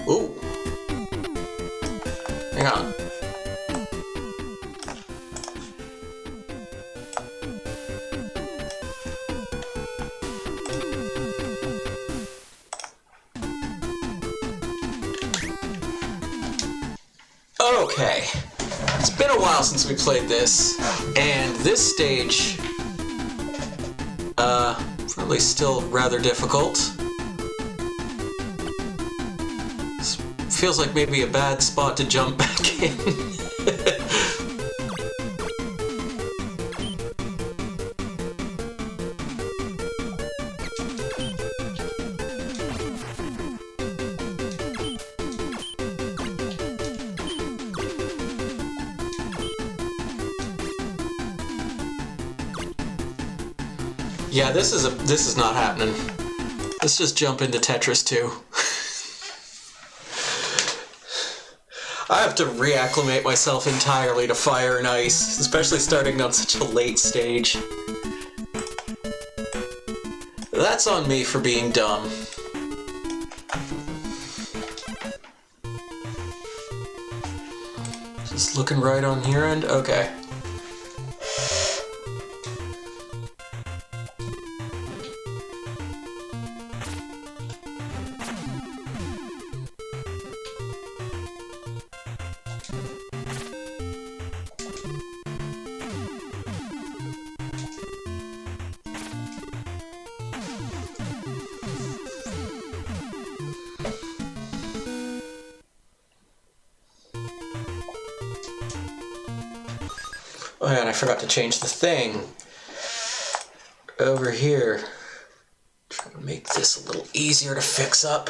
Ooh. Hang on. Okay, it's been a while since we played this, and this stage, probably still rather difficult. This feels like maybe a bad spot to jump back in. Yeah, this is not happening. Let's just jump into Tetris 2. I have to reacclimate myself entirely to fire and ice, especially starting on such a late stage. That's on me for being dumb. Just looking right on here and okay. Oh yeah, and I forgot to change the thing over here. Trying to make this a little easier to fix up.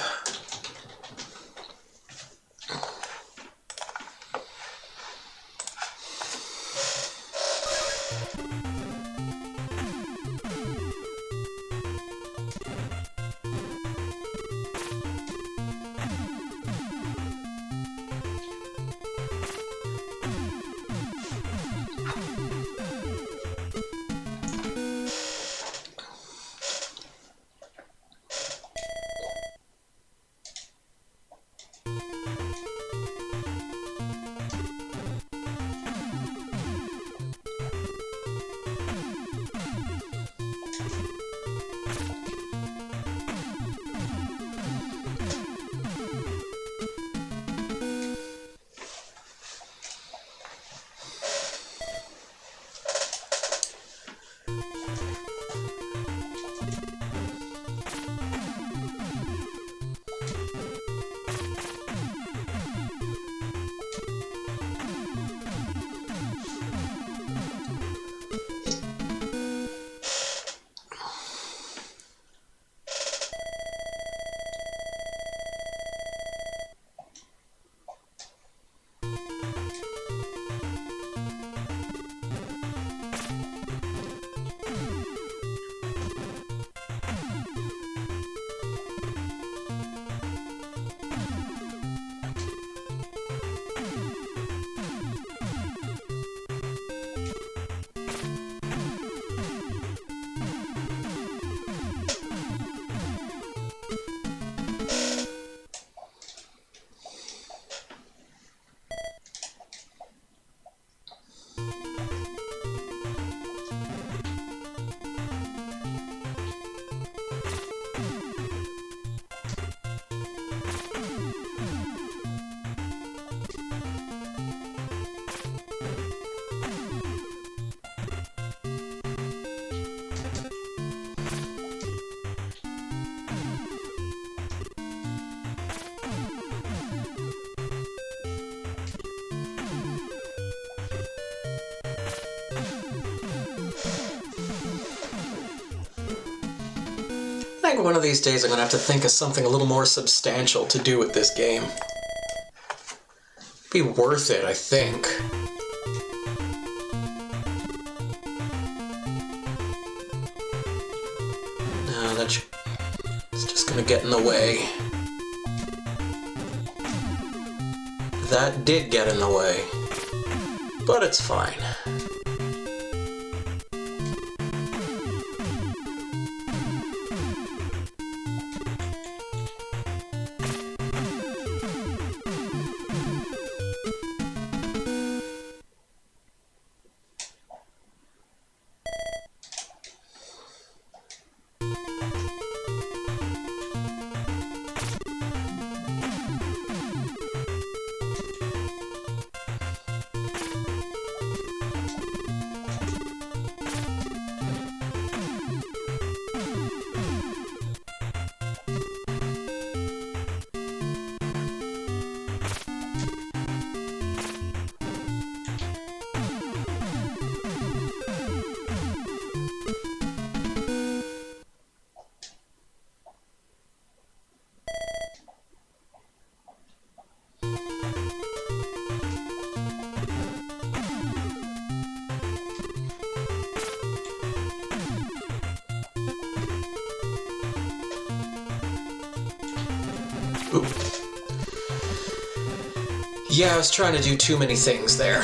I think one of these days I'm going to have to think of something a little more substantial to do with this game. Be worth it, I think. No, that's just going to get in the way. That did get in the way. But it's fine. Oop. Yeah, I was trying to do too many things there.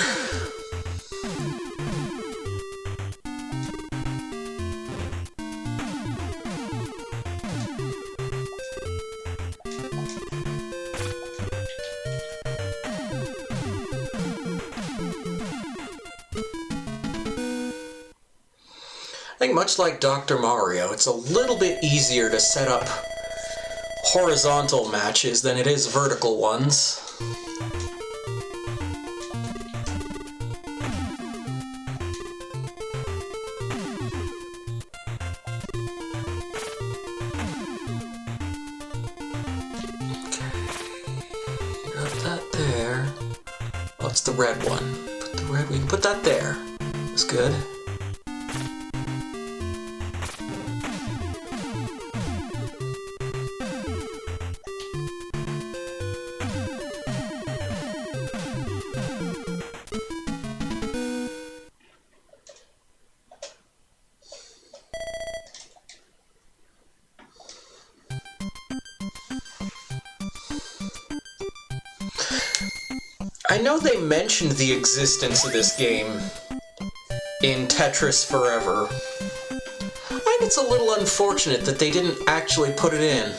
I think much like Dr. Mario, it's a little bit easier to set up horizontal matches than it is vertical ones. Got that there. Oh, it's the red one. Put the red, we can put that there. That's good. I know they mentioned the existence of this game in Tetris Forever. I think it's a little unfortunate that they didn't actually put it in.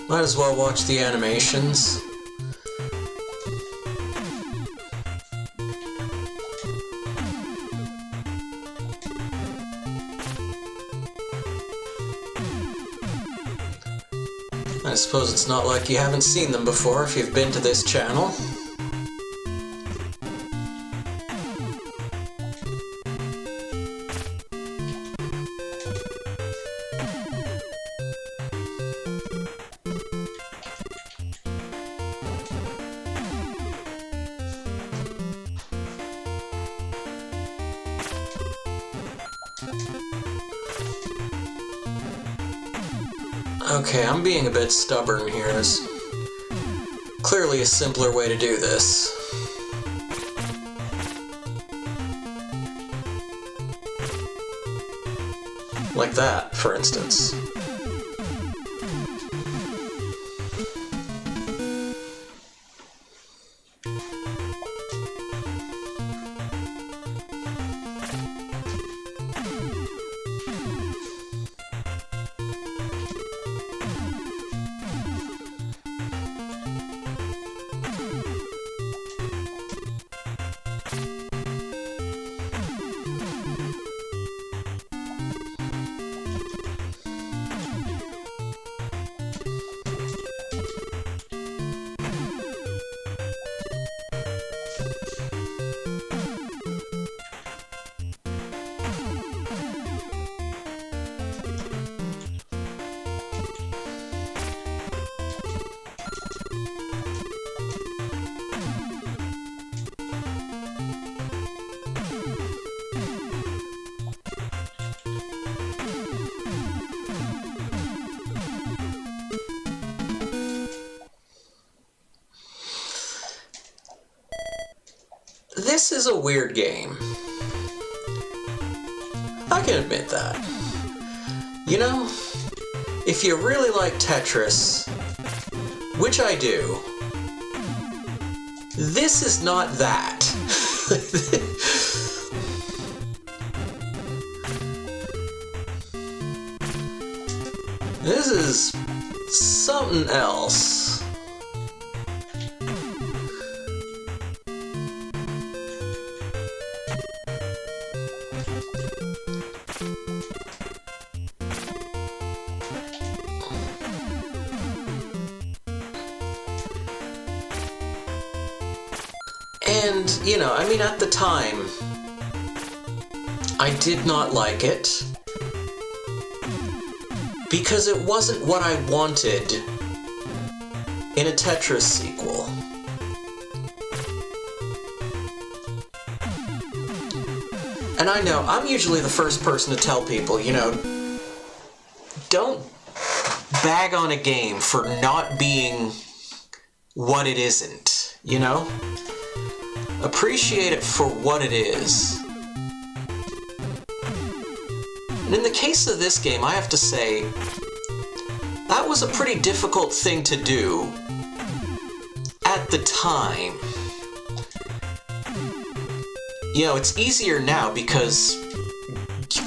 Might as well watch the animations. I suppose it's not like you haven't seen them before if you've been to this channel. Okay, I'm being a bit stubborn here. There's clearly a simpler way to do this. Like that, for instance. This is a weird game. I can admit that. You know, if you really like Tetris, which I do, this is not that. This is something else. And, you know, I mean, at the time, I did not like it because it wasn't what I wanted in a Tetris sequel. And I know I'm usually the first person to tell people, don't bag on a game for not being what it isn't, Appreciate it for what it is. And in the case of this game, I have to say, that was a pretty difficult thing to do at the time. It's easier now because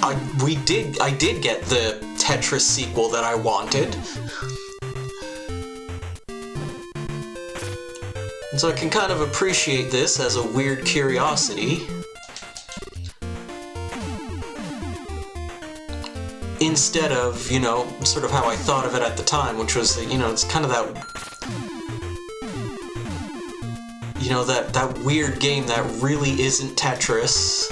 I did get the Tetris sequel that I wanted. And so I can kind of appreciate this as a weird curiosity. Instead of, sort of how I thought of it at the time, which was, it's kind of that, that weird game that really isn't Tetris.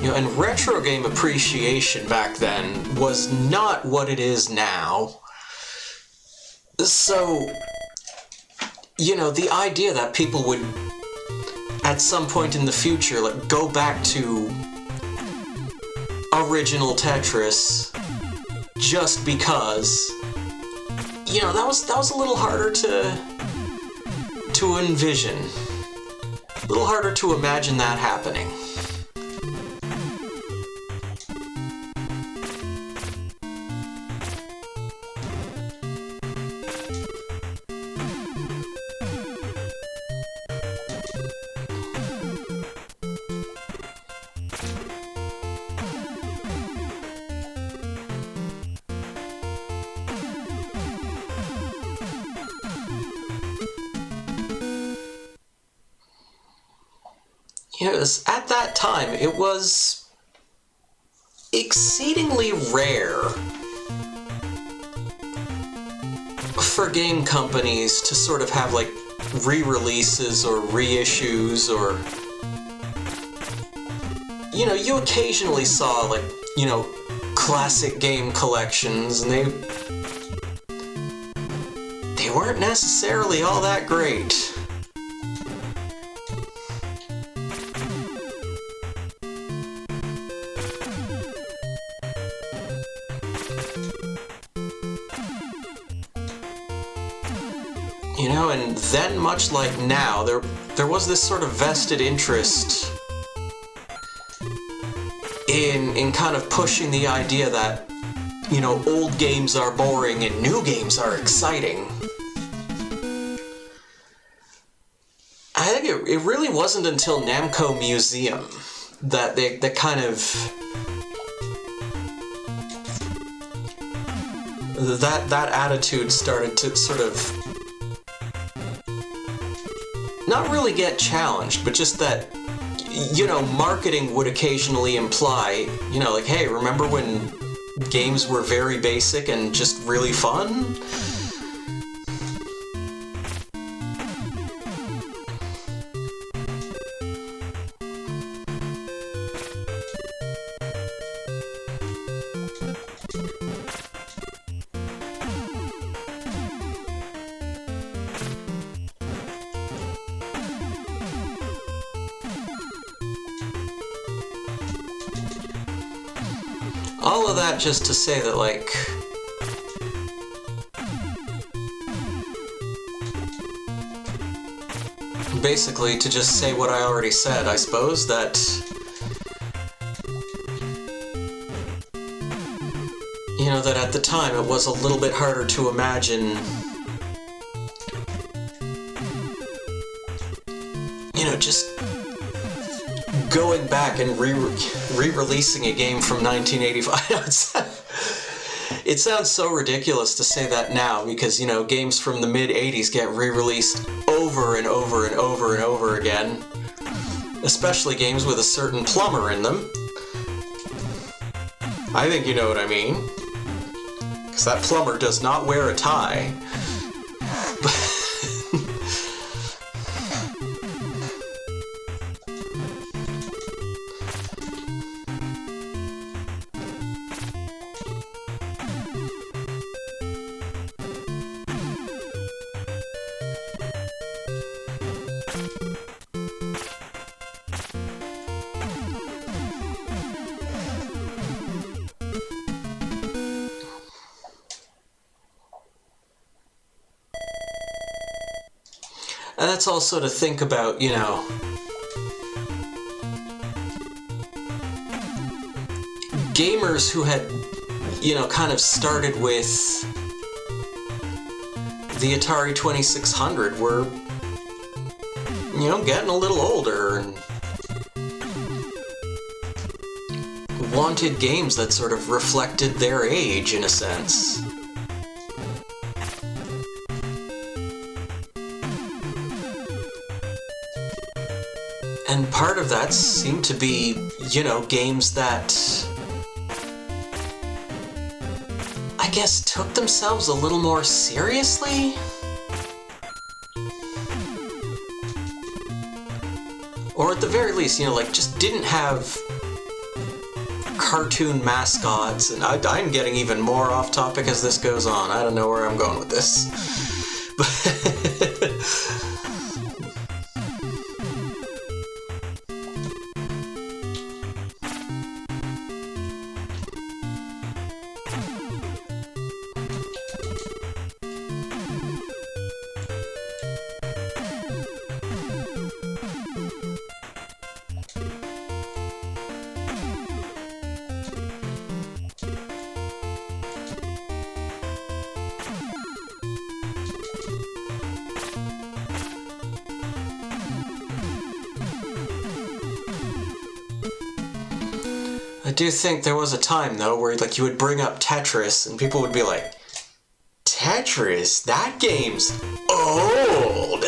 And retro game appreciation back then was not what it is now. So, the idea that people would, at some point in the future, go back to original Tetris just because, that was a little harder to envision. A little harder to imagine that happening. At that time, it was exceedingly rare for game companies to sort of have re-releases or reissues, or you occasionally saw classic game collections, and they weren't necessarily all that great. And then, much like now, there was this sort of vested interest in kind of pushing the idea that, old games are boring and new games are exciting. I think it really wasn't until Namco Museum that that kind of that attitude started to sort of not really get challenged, but just that, marketing would occasionally imply, hey, remember when games were very basic and just really fun? All of that just to say that, basically to just say what I already said, I suppose, that that at the time it was a little bit harder to imagine, just going back and re-releasing a game from 1985. It sounds so ridiculous to say that now because, games from the mid-80s get re-released over and over and over and over again. Especially games with a certain plumber in them. I think you know what I mean. Because that plumber does not wear a tie. And that's also to think about, gamers who had, kind of started with the Atari 2600 were, getting a little older and wanted games that sort of reflected their age in a sense. And part of that seemed to be, games that I guess took themselves a little more seriously? Or at the very least, just didn't have cartoon mascots, and I'm getting even more off topic as this goes on. I don't know where I'm going with this. I do think there was a time, though, where you would bring up Tetris, and people would be like, Tetris? That game's old!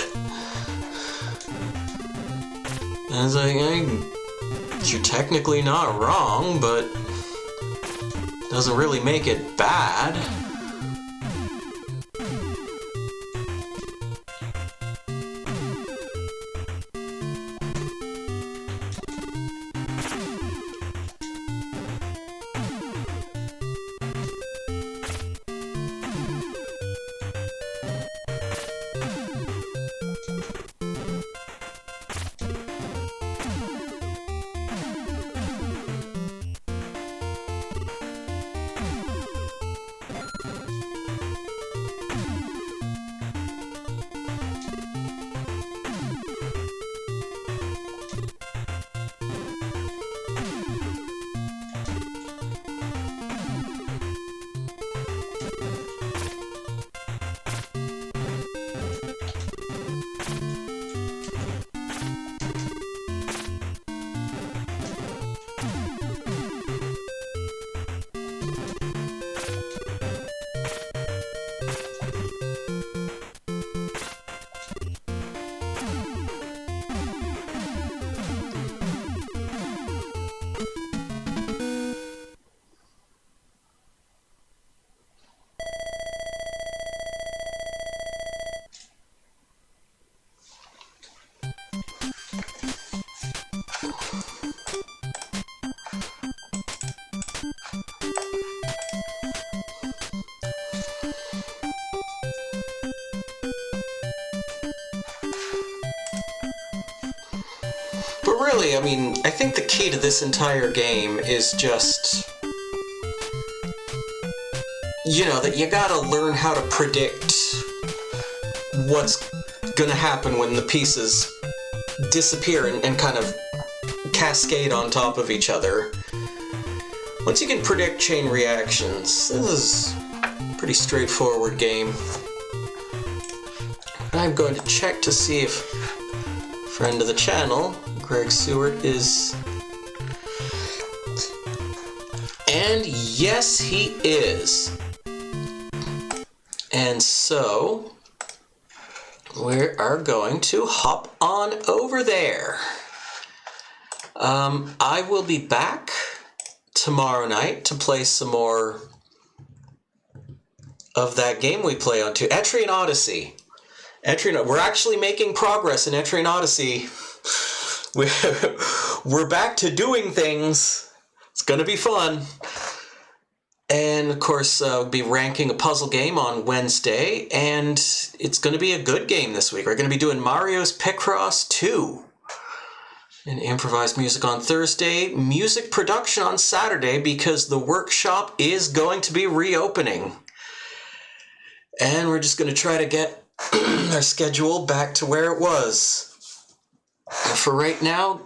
And I was like, you're technically not wrong, but doesn't really make it bad. But really, I think the key to this entire game is just, that you gotta learn how to predict what's gonna happen when the pieces disappear and kind of cascade on top of each other. Once you can predict chain reactions, this is a pretty straightforward game. I'm going to check to see if friend of the channel, Greg Seward, is... And yes, he is. And so, we are going to hop on over there. I will be back tomorrow night to play some more of that game we play on to Etrian Odyssey. We're actually making progress in Etrian Odyssey. We're back to doing things. It's gonna be fun. And of course, we'll be ranking a puzzle game on Wednesday, and it's gonna be a good game this week. We're gonna be doing Mario's Picross 2. And improvised music on Thursday, music production on Saturday, because the workshop is going to be reopening. And we're just going to try to get our schedule back to where it was. For right now,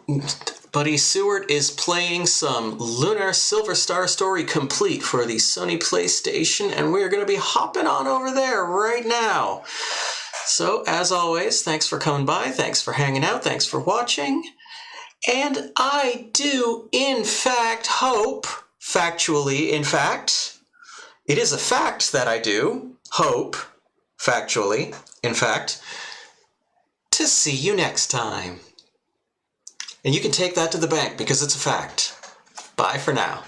Buddy Seward is playing some Lunar Silver Star Story Complete for the Sony PlayStation, and we're going to be hopping on over there right now. So, as always, thanks for coming by, thanks for hanging out, thanks for watching, and I do, in fact, hope, factually, in fact, it is a fact that I do hope, factually, in fact, to see you next time. And you can take that to the bank because it's a fact. Bye for now.